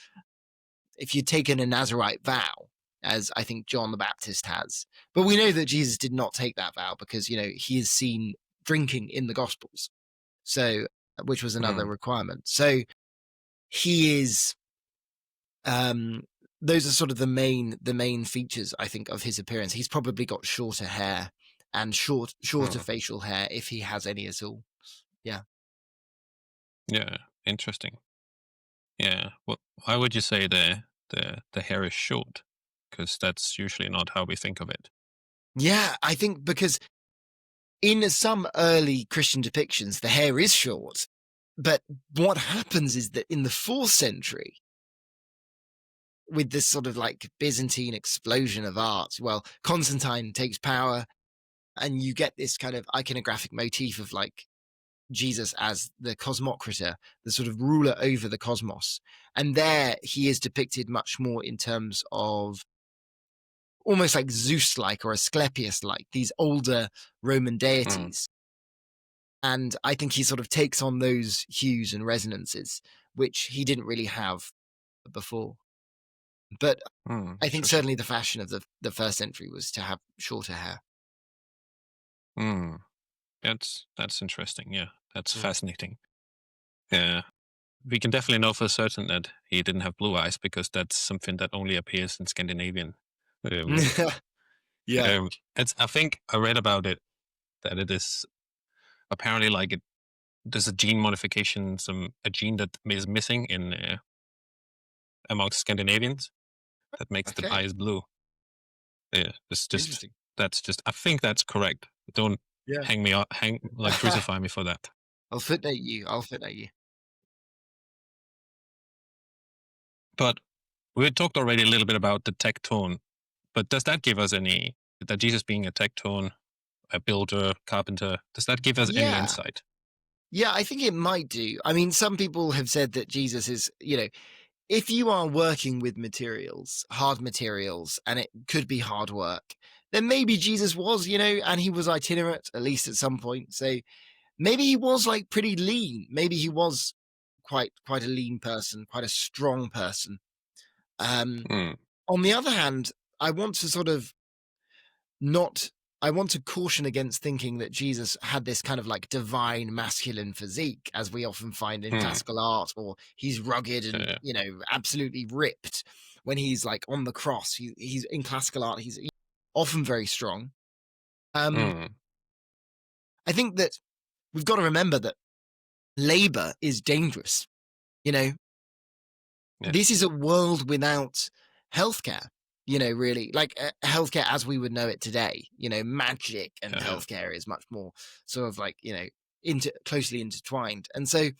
taken a Nazirite vow, as I think John the Baptist has. But we know that Jesus did not take that vow because, he is seen drinking in the Gospels, so which was another requirement. So he is. Those are sort of the main features, I think, of his appearance. He's probably got shorter hair and shorter facial hair if he has any at all. Yeah. Yeah, interesting. Yeah. Well, why would you say the hair is short? Because that's usually not how we think of it. Yeah, I think because in some early Christian depictions, the hair is short. But what happens is that in the 4th century, with this sort of like Byzantine explosion of art, well, Constantine takes power and you get this kind of iconographic motif of like Jesus as the cosmocrator, the sort of ruler over the cosmos. And there he is depicted much more in terms of almost like Zeus-like or Asclepius-like, these older Roman deities. And I think he sort of takes on those hues and resonances, which he didn't really have before. But I think certainly the fashion of the 1st century was to have shorter hair. That's interesting. Yeah, that's fascinating. Yeah, we can definitely know for certain that he didn't have blue eyes because that's something that only appears in Scandinavian. Yeah. I think I read about it that it is apparently like there's a gene modification, a gene that is missing in amongst Scandinavians that makes the eyes blue. Yeah, it's just interesting. That's just. I think that's correct. Don't hang me up, crucify me for that. I'll footnote you. But we talked already a little bit about the tektōn. But does that give us that Jesus being a tektōn a builder, carpenter? Does that give us any insight? Yeah, I think it might do. I mean, some people have said that Jesus is, if you are working with materials, hard materials, and it could be hard work, then maybe Jesus was, and he was itinerant, at least at some point. So maybe he was like pretty lean. Maybe he was quite a lean person, quite a strong person. On the other hand, I want to caution against thinking that Jesus had this kind of like divine masculine physique, as we often find in classical art, or he's rugged and, absolutely ripped when he's like on the cross. He's in classical art, he's often very strong. I think that we've got to remember that labor is dangerous. This is a world without healthcare. Really, like healthcare as we would know it today, magic and healthcare is much more sort of like, closely intertwined. And so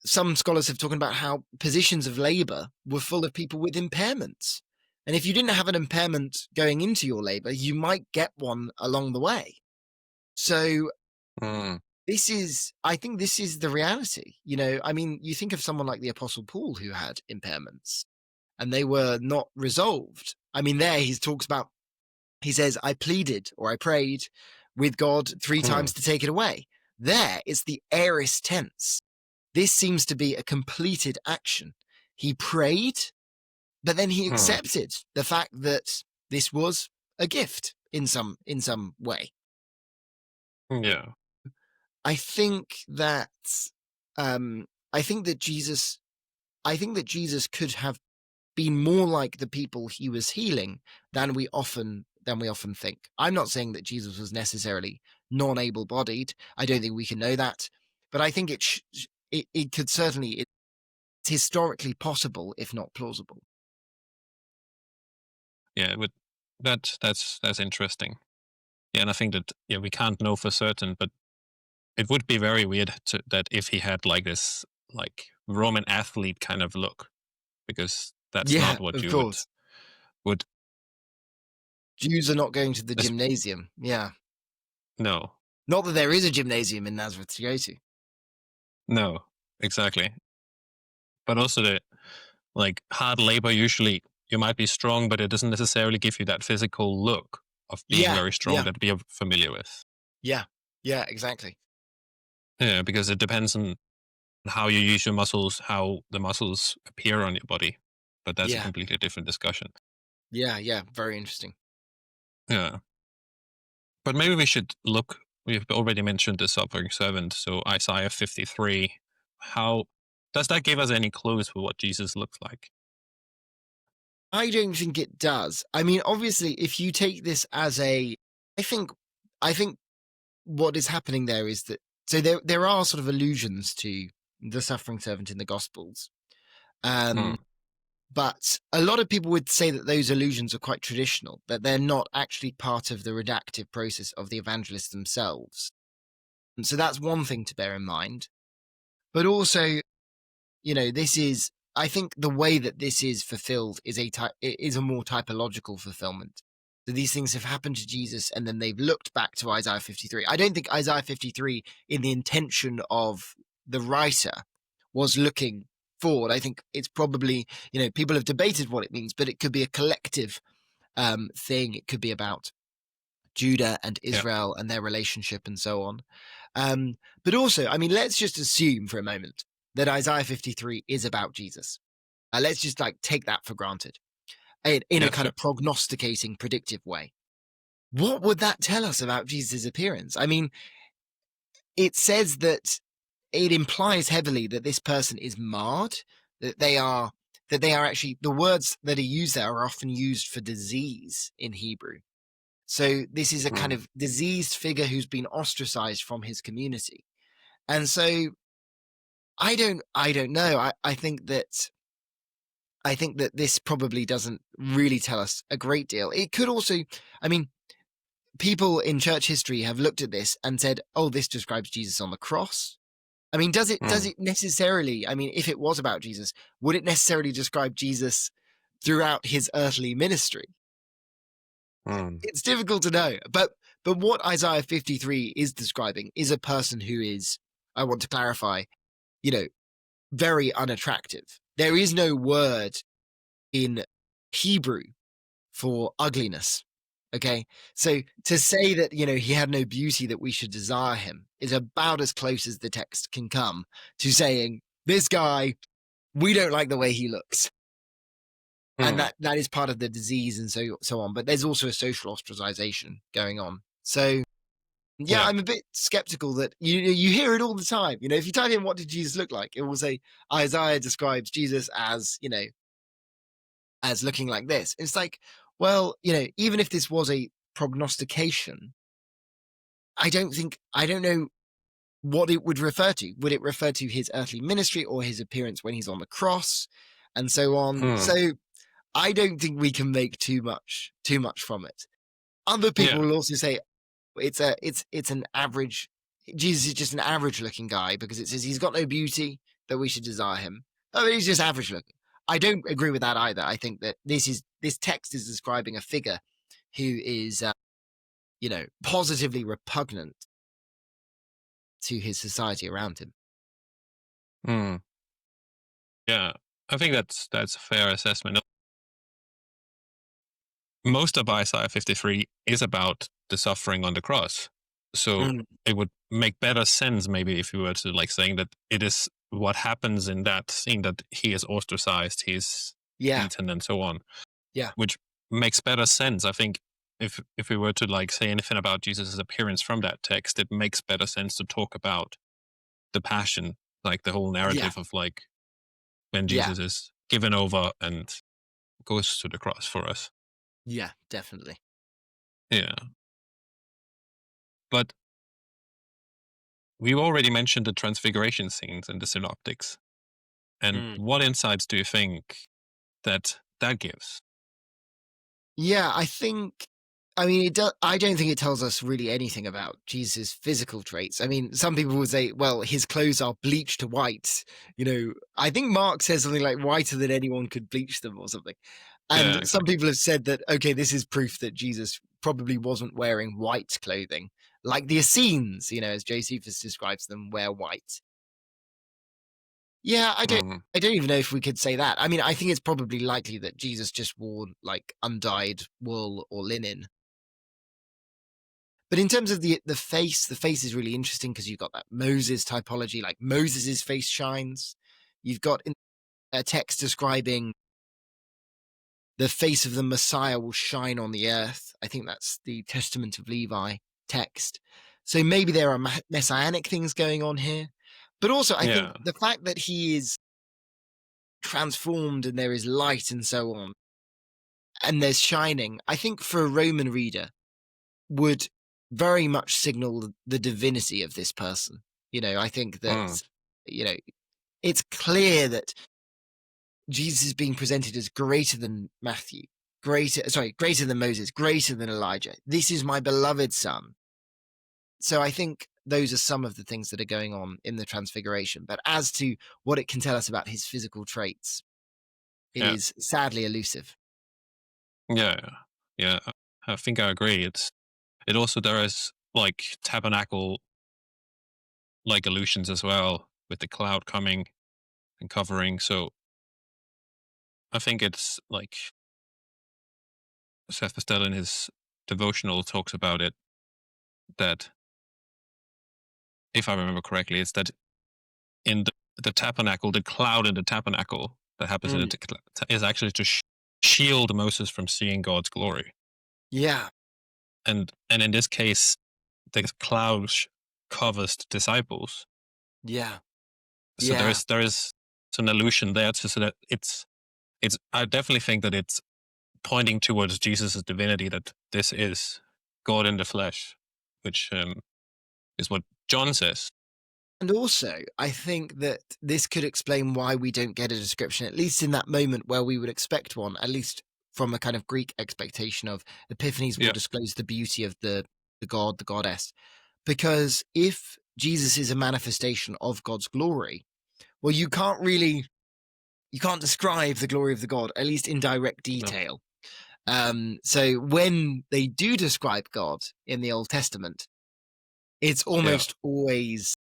some scholars have talked about how positions of labor were full of people with impairments. And if you didn't have an impairment going into your labor, you might get one along the way. So I think this is the reality. I mean, you think of someone like the Apostle Paul who had impairments, and they were not resolved. I mean, there he says, I pleaded or I prayed with God 3 times to take it away. There it's the aorist tense. This seems to be a completed action. He prayed, but then he accepted the fact that this was a gift in some way. Yeah. I think that Jesus could have been more like the people he was healing than we often think. I'm not saying that Jesus was necessarily non-able-bodied. I don't think we can know that, but I think it could certainly, it's historically possible, if not plausible. Yeah, that's interesting. Yeah, and I think that we can't know for certain, but it would be very weird that if he had like this like Roman athlete kind of look, because that's not what you would. Jews are not going to the gymnasium. Yeah. No. Not that there is a gymnasium in Nazareth to go to. No, exactly. But also the like hard labor, usually you might be strong, but it doesn't necessarily give you that physical look of being very strong that we are familiar with. Yeah, exactly. Yeah, because it depends on how you use your muscles, how the muscles appear on your body. But that's a completely different discussion. Yeah, very interesting. Yeah. But maybe we should look, we've already mentioned the suffering servant, so Isaiah 53. How does that give us any clues for what Jesus looks like? I don't think it does. I mean, obviously, if you take this as I think what is happening there is that, so there are sort of allusions to the suffering servant in the Gospels. But a lot of people would say that those allusions are quite traditional, that they're not actually part of the redactive process of the evangelists themselves. And so that's one thing to bear in mind. But also, this is, I think the way that this is fulfilled is a more typological fulfillment. So these things have happened to Jesus, and then they've looked back to Isaiah 53. I don't think Isaiah 53, in the intention of the writer, was looking forward. I think it's probably, people have debated what it means, but it could be a collective thing. It could be about Judah and Israel and their relationship and so on. But also, I mean, let's just assume for a moment that Isaiah 53 is about Jesus. Let's just take that for granted in a kind of prognosticating, predictive way. What would that tell us about Jesus' appearance? I mean, it says that it implies heavily that this person is marred, that they are actually, the words that are used there are often used for disease in Hebrew. So this is a kind of diseased figure who's been ostracized from his community. And so I don't know. I think that this probably doesn't really tell us a great deal. It could also, I mean, people in church history have looked at this and said, oh, this describes Jesus on the cross. I mean, does it necessarily, I mean, if it was about Jesus, would it necessarily describe Jesus throughout his earthly ministry? It's difficult to know, but But what Isaiah 53 is describing is a person who is, I want to clarify, very unattractive. There is no word in Hebrew for ugliness. Okay. So to say that, he had no beauty that we should desire him is about as close as the text can come to saying, this guy, we don't like the way he looks. And that is part of the disease and so on. But there's also a social ostracization going on. So, yeah, I'm a bit skeptical that you hear it all the time. If you type in what did Jesus look like, it will say Isaiah describes Jesus as, as looking like this. It's like, well, even if this was a prognostication, I don't know what it would refer to. Would it refer to his earthly ministry or his appearance when he's on the cross and so on? So I don't think we can make too much from it. Other people will also say it's an average. Jesus is just an average looking guy because it says he's got no beauty that we should desire him. Oh, he's just average looking. I don't agree with that either. I think that this text is describing a figure who is, positively repugnant to his society around him. Yeah, I think that's a fair assessment. Most of Isaiah 53 is about the suffering on the cross. So it would make better sense maybe if you were to saying that it is what happens in that scene, that he is ostracized, he's beaten and so on. Yeah. Which makes better sense. I think if we were to say anything about Jesus' appearance from that text, it makes better sense to talk about the passion, the whole narrative of when Jesus is given over and goes to the cross for us. Yeah, definitely. Yeah. But we already mentioned the Transfiguration scenes in the Synoptics. And what insights do you think that gives? Yeah, I don't think it tells us really anything about Jesus' physical traits. I mean, some people would say, well, his clothes are bleached white. I think Mark says something like whiter than anyone could bleach them or something. And some people have said that, okay, this is proof that Jesus probably wasn't wearing white clothing, like the Essenes, as Josephus describes them, wear white. Yeah, I don't even know if we could say that. I mean, I think it's probably likely that Jesus just wore undyed wool or linen. But in terms of the face is really interesting because you've got that Moses typology, like Moses's face shines. You've got a text describing the face of the Messiah will shine on the earth. I think that's the Testament of Levi text. So maybe there are messianic things going on here. But also, I think the fact that he is transformed and there is light and so on, and there's shining, I think for a Roman reader would very much signal the divinity of this person. I think that, it's clear that Jesus is being presented as greater than Matthew, greater than Moses, greater than Elijah. This is my beloved son. So I think those are some of the things that are going on in the Transfiguration. But as to what it can tell us about his physical traits, it is sadly elusive. Yeah. I think I agree. It also, there is tabernacle allusions as well, with the cloud coming and covering. So I think it's Seth Pastel in his devotional talks about it, that if I remember correctly, it's that in the tabernacle, the cloud in the tabernacle that happens in is actually to shield Moses from seeing God's glory. Yeah. And in this case, the cloud covers the disciples. Yeah. So there is an allusion there so that it's I definitely think that it's pointing towards Jesus' divinity, that this is God in the flesh, which is what John says. And also, I think that this could explain why we don't get a description, at least in that moment where we would expect one, at least from a kind of Greek expectation of Epiphanies will disclose the beauty of the God, the goddess. Because if Jesus is a manifestation of God's glory, well, you can't describe the glory of the God, at least in direct detail. So when they do describe God in the Old Testament, it's almost always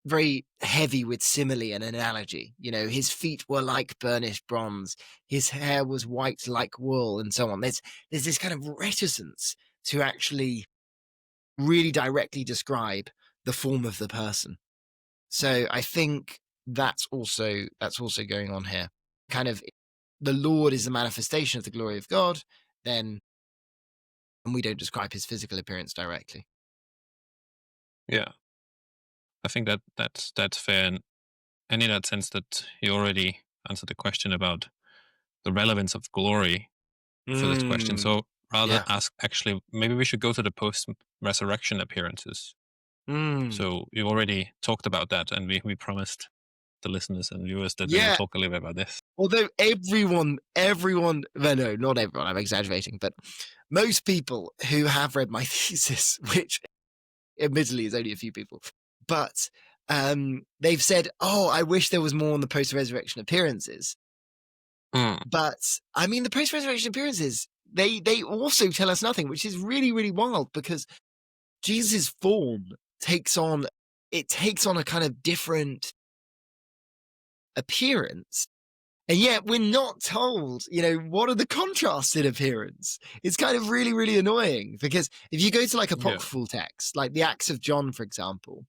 very heavy with simile and analogy. His feet were like burnished bronze, his hair was white like wool, and so on. There's this kind of reticence to actually really directly describe the form of the person. So I think that's also going on here. Kind of, the Lord is the manifestation of the glory of God, then, and we don't describe his physical appearance directly. Yeah. I think that's fair. And in that sense that you already answered the question about the relevance of glory for this question. So rather ask, actually, maybe we should go to the post-resurrection appearances. So you already talked about that, and we promised the listeners and viewers that we will talk a little bit about this. Although everyone, well, no, not everyone, I'm exaggerating, but most people who have read my thesis, which admittedly is only a few people, but they've said, oh, I wish there was more on the post-resurrection appearances. But I mean, the post-resurrection appearances, they also tell us nothing, which is really, really wild, because Jesus' form takes on a kind of different appearance. And yet we're not told, what are the contrasts in appearance? It's kind of really, really annoying, because if you go to like apocryphal texts, like the Acts of John, for example,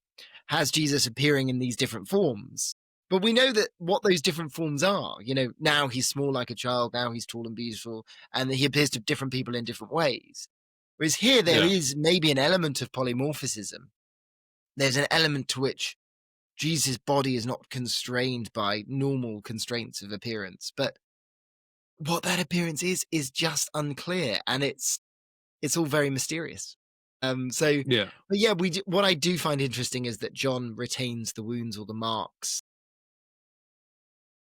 has Jesus appearing in these different forms. But we know that what those different forms are. Now he's small like a child, now he's tall and beautiful, and he appears to different people in different ways. Whereas here there is maybe an element of polymorphism. There's an element to which Jesus' body is not constrained by normal constraints of appearance, but what that appearance is just unclear, and it's all very mysterious. But yeah, what I do find interesting is that John retains the wounds or the marks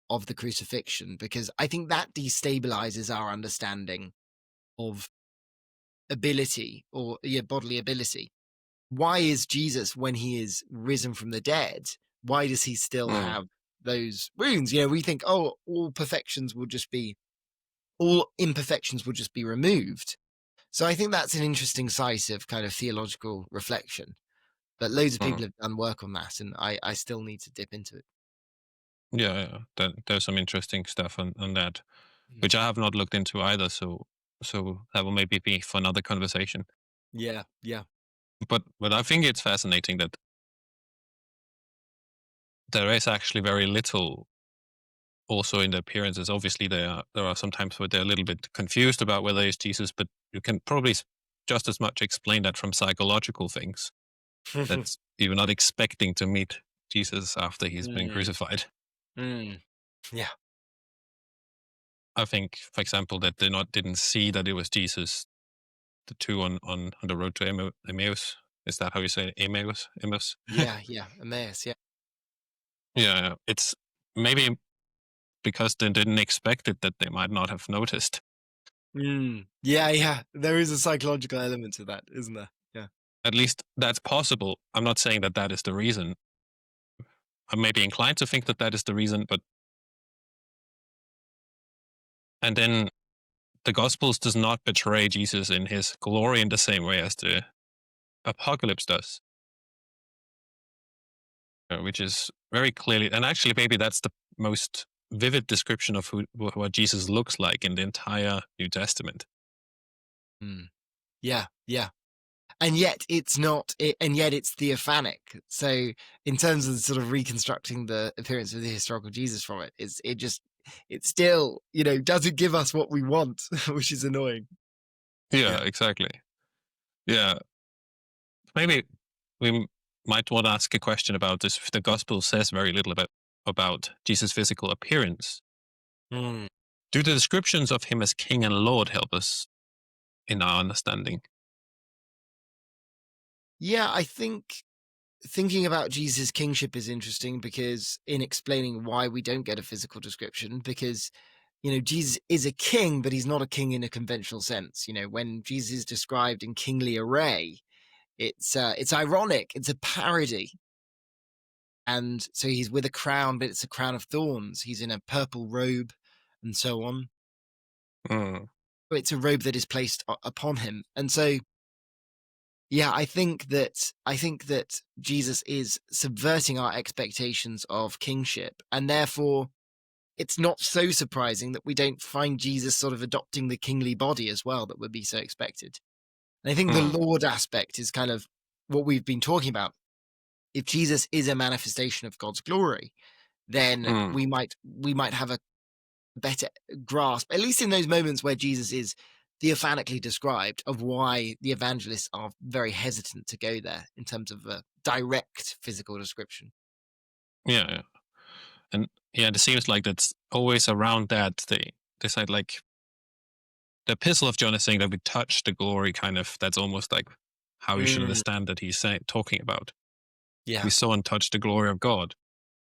of the crucifixion, because I think that destabilizes our understanding of ability or bodily ability. Why is Jesus, when he is risen from the dead, why does he still have those wounds? We think, oh, all imperfections will just be removed. So I think that's an interesting slice of kind of theological reflection. But loads of people have done work on that, and I still need to dip into it. Yeah. There's some interesting stuff on that, which I have not looked into either. So that will maybe be for another conversation. Yeah. But I think it's fascinating that there is actually very little also in the appearances. Obviously, there are some times where they're a little bit confused about whether it's Jesus, but you can probably just as much explain that from psychological things. That you're not expecting to meet Jesus after he's been crucified. Yeah. I think, for example, that they didn't see that it was Jesus. The two on the road to Emmaus. Is that how you say it? Emmaus? Yeah. Emmaus, yeah. Yeah, it's maybe because they didn't expect it that they might not have noticed. Yeah. There is a psychological element to that, isn't there? Yeah. At least that's possible. I'm not saying that is the reason. I may be inclined to think that is the reason, but and then the Gospels does not portray Jesus in his glory in the same way as the Apocalypse does, which is very clearly, and actually maybe that's the most vivid description of what Jesus looks like in the entire New Testament. Yeah. And yet it's not, and yet it's theophanic. So in terms of sort of reconstructing the appearance of the historical Jesus from it, it still, doesn't give us what we want, which is annoying. Yeah, exactly. Yeah. Maybe we might want to ask a question about this. The Gospel says very little about Jesus' physical appearance. Do the descriptions of him as King and Lord help us in our understanding? Yeah, I think thinking about Jesus' kingship is interesting, because in explaining why we don't get a physical description, because Jesus is a king, but he's not a king in a conventional sense. When Jesus is described in kingly array, it's ironic, it's a parody. And so he's with a crown, but it's a crown of thorns. He's in a purple robe and so on. Mm. It's a robe that is placed upon him. And so, yeah, I think that Jesus is subverting our expectations of kingship, and therefore it's not so surprising that we don't find Jesus sort of adopting the kingly body as well that would be so expected. And I think the Mm. Lord aspect is kind of what we've been talking about. If Jesus is a manifestation of God's glory, then Mm. we might have a better grasp, at least in those moments where Jesus is theophanically described, of why the evangelists are very hesitant to go there in terms of a direct physical description. Yeah, yeah. And yeah, it seems like that's always around that they decide, like, the epistle of John is saying that we touch the glory, kind of. That's almost like how you should understand that he's talking about. Yeah. We saw and touched the glory of God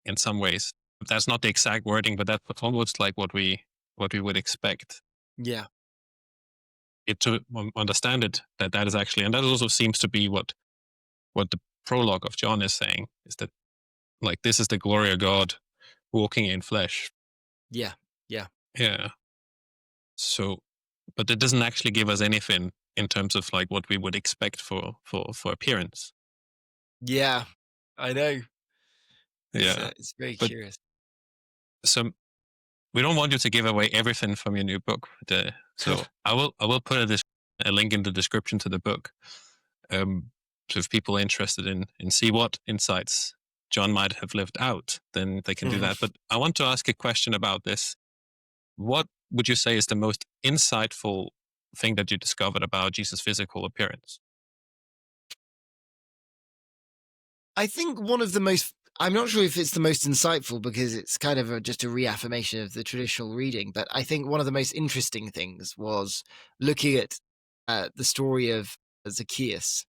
in some ways. That's not the exact wording, but that's almost like what we would expect Yeah. it to understand it, that is actually, and that also seems to be what the prologue of John is saying, is that, like, this is the glory of God walking in flesh. Yeah. Yeah. Yeah. So, but it doesn't actually give us anything in terms of like what we would expect for appearance. Yeah. I know. Yeah. It's very But curious. so we don't want you to give away everything from your new book. So I will put a link in the description to the book. So if people are interested in see what insights John might have lived out, then they can do that. But I want to ask a question about this. What would you say is the most insightful thing that you discovered about Jesus' physical appearance? I think one of the most, I'm not sure if it's the most insightful because it's kind of just a reaffirmation of the traditional reading, but I think one of the most interesting things was looking at the story of Zacchaeus,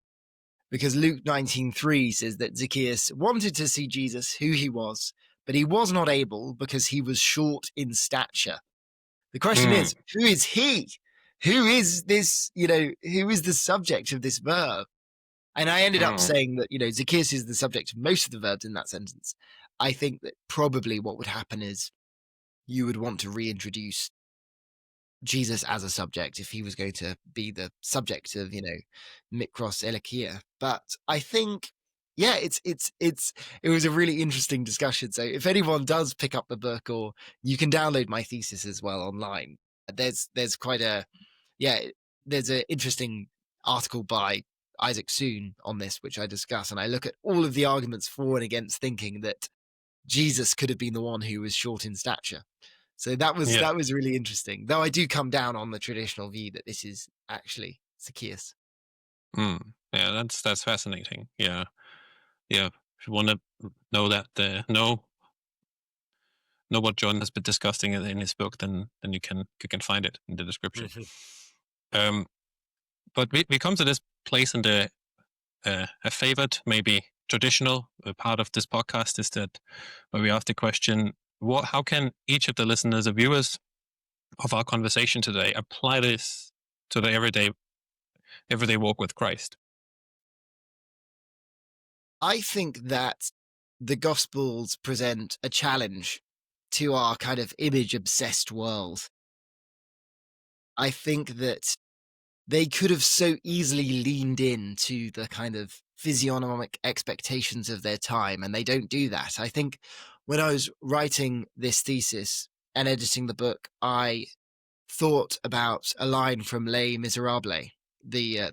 because Luke 19:3 says that Zacchaeus wanted to see Jesus, who he was, but he was not able because he was short in stature. The question is, who is he? Who is this, who is the subject of this verb? And I ended up saying that, Zacchaeus is the subject of most of the verbs in that sentence. I think that probably what would happen is you would want to reintroduce Jesus as a subject if he was going to be the subject of, Mikros Elikia. But I think, yeah, it was a really interesting discussion. So if anyone does pick up the book, or you can download my thesis as well online, there's an interesting article by Isaac Soon on this, which I discuss, and I look at all of the arguments for and against thinking that Jesus could have been the one who was short in stature. So that was really interesting. Though I do come down on the traditional view that this is actually Zacchaeus. Yeah, that's fascinating. Yeah. If you want to know that, know what John has been discussing in his book, then you can find it in the description. But we come to this place in the a favorite, maybe traditional part of this podcast is that where we ask the question, how can each of the listeners or viewers of our conversation today apply this to their everyday walk with Christ? I think that the Gospels present a challenge to our kind of image-obsessed world. I think that they could have so easily leaned into the kind of physiognomic expectations of their time, and they don't do that. I think when I was writing this thesis and editing the book, I thought about a line from Les Miserables, I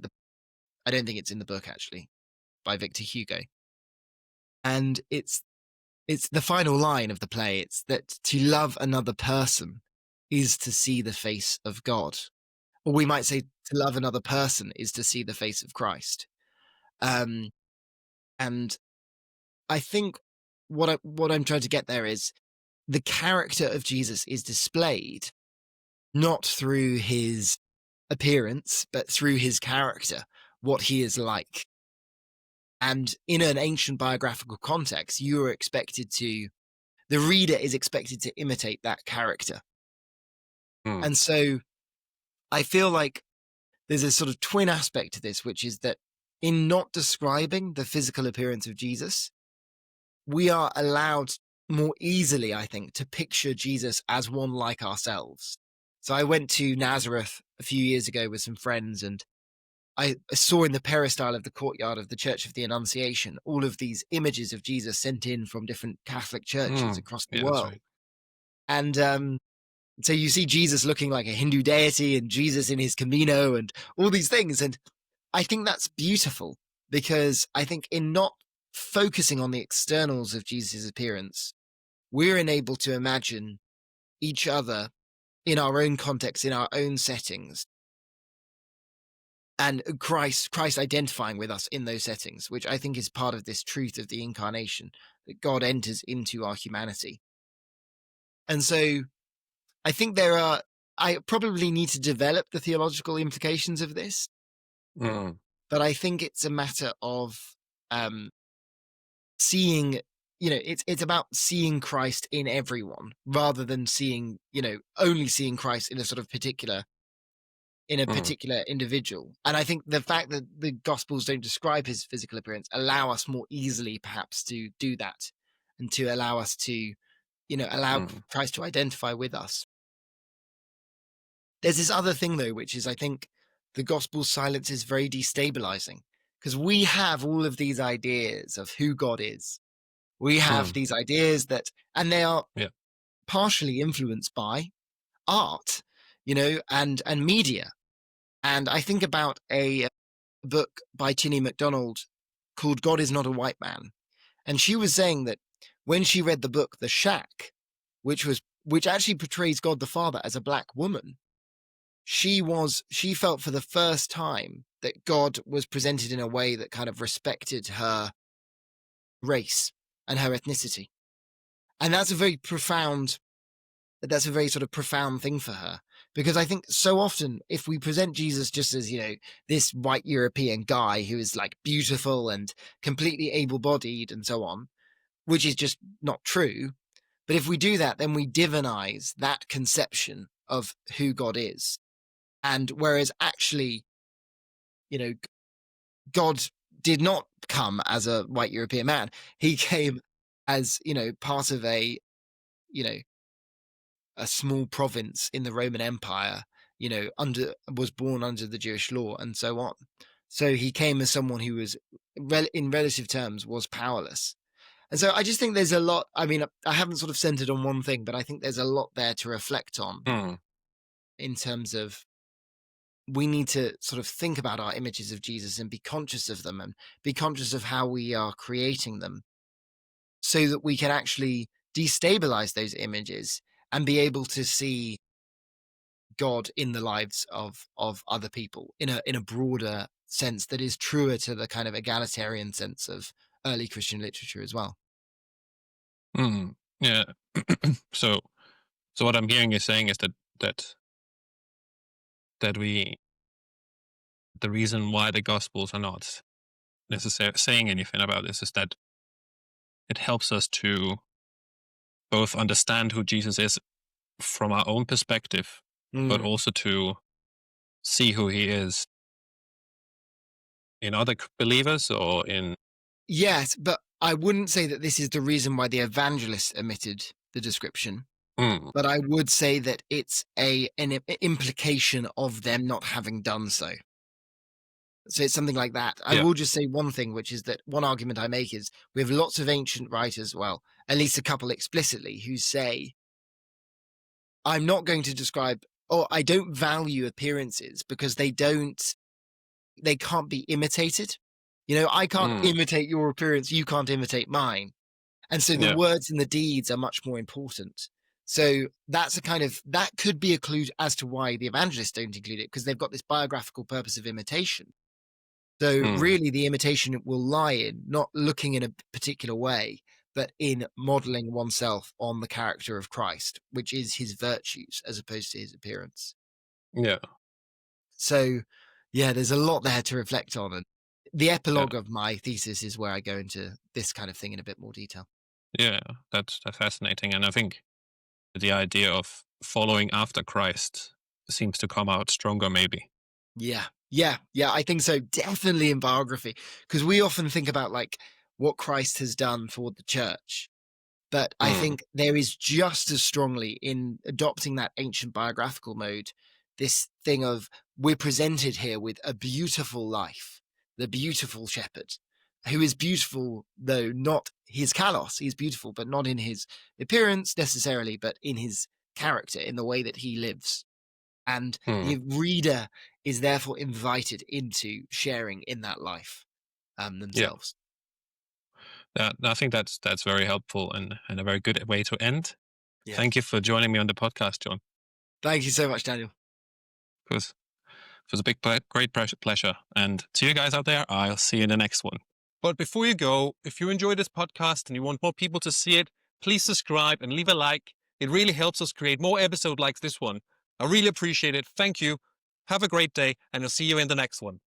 don't think it's in the book actually, by Victor Hugo. And it's the final line of the play. It's that to love another person is to see the face of God. Or we might say to love another person is to see the face of Christ. And I think what I'm trying to get there is the character of Jesus is displayed not through his appearance, but through his character, what he is like. And in an ancient biographical context, the reader is expected to imitate that character. And so I feel like there's a sort of twin aspect to this, which is that in not describing the physical appearance of Jesus, we are allowed more easily, I think, to picture Jesus as one like ourselves. So I went to Nazareth a few years ago with some friends, and I saw in the peristyle of the courtyard of the Church of the Annunciation all of these images of Jesus sent in from different Catholic churches across the Yeah, that's world. right. And so you see Jesus looking like a Hindu deity and Jesus in his Camino and all these things. And I think that's beautiful, because I think in not focusing on the externals of Jesus' appearance, we're enabled to imagine each other in our own context, in our own settings, and Christ identifying with us in those settings, which I think is part of this truth of the incarnation, that God enters into our humanity. And so I think I probably need to develop the theological implications of this, but I think it's a matter of seeing, it's about seeing Christ in everyone rather than seeing, only seeing Christ in a sort of particular individual. And I think the fact that the Gospels don't describe his physical appearance allow us more easily perhaps to do that, and to allow us to, allow Christ to identify with us. There's this other thing though, which is I think the Gospel silence is very destabilizing, because we have all of these ideas of who God is. We have these ideas and they are partially influenced by art, and media. And I think about a book by Tinnie MacDonald called God Is Not a White Man. And she was saying that when she read the book The Shack, which actually portrays God the Father as a black woman, she felt for the first time that God was presented in a way that kind of respected her race and her ethnicity. And that's a very sort of profound thing for her, because I think so often if we present Jesus just as, this white European guy who is like beautiful and completely able-bodied and so on, which is just not true. But if we do that, then we divinize that conception of who God is. And whereas actually, God did not come as a white European man. He came as, part of a small province in the Roman Empire, was born under the Jewish law and so on. So he came as someone who was, in relative terms, was powerless. And so I just think there's a lot. I mean, I haven't sort of centered on one thing, but I think there's a lot there to reflect on in terms of we need to sort of think about our images of Jesus and be conscious of them and be conscious of how we are creating them, so that we can actually destabilize those images and be able to see God in the lives of other people in a broader sense that is truer to the kind of egalitarian sense of early Christian literature as well. Yeah. So what I'm hearing you saying is that the reason why the Gospels are not necessarily saying anything about this is that it helps us to both understand who Jesus is from our own perspective, but also to see who he is in other believers or in... Yes, but I wouldn't say that this is the reason why the evangelists omitted the description. But I would say that it's an implication of them not having done so. So it's something like that. I will just say one thing, which is that one argument I make is we have lots of ancient writers, well, at least a couple explicitly, who say, I'm not going to describe, or I don't value appearances because they can't be imitated. I can't imitate your appearance, you can't imitate mine. And so the words and the deeds are much more important. So that's that could be a clue as to why the evangelists don't include it, because they've got this biographical purpose of imitation. So really the imitation will lie in not looking in a particular way, but in modeling oneself on the character of Christ, which is his virtues as opposed to his appearance. Yeah. So, there's a lot there to reflect on. And the epilogue of my thesis is where I go into this kind of thing in a bit more detail. Yeah, that's fascinating. And I think the idea of following after Christ seems to come out stronger, maybe. Yeah, I think so. Definitely in biography, because we often think about like what Christ has done for the church. But I think there is just as strongly in adopting that ancient biographical mode, this thing of we're presented here with a beautiful life, the beautiful shepherd, who is beautiful, though not his kalos. He's beautiful, but not in his appearance necessarily, but in his character, in the way that he lives. And the reader is therefore invited into sharing in that life themselves. I think that's very helpful and a very good way to end. Yeah. Thank you for joining me on the podcast, John. Thank you so much, Daniel. It was a great pleasure. And to you guys out there, I'll see you in the next one. But before you go, if you enjoyed this podcast and you want more people to see it, please subscribe and leave a like. It really helps us create more episodes like this one. I really appreciate it. Thank you. Have a great day, and I'll see you in the next one.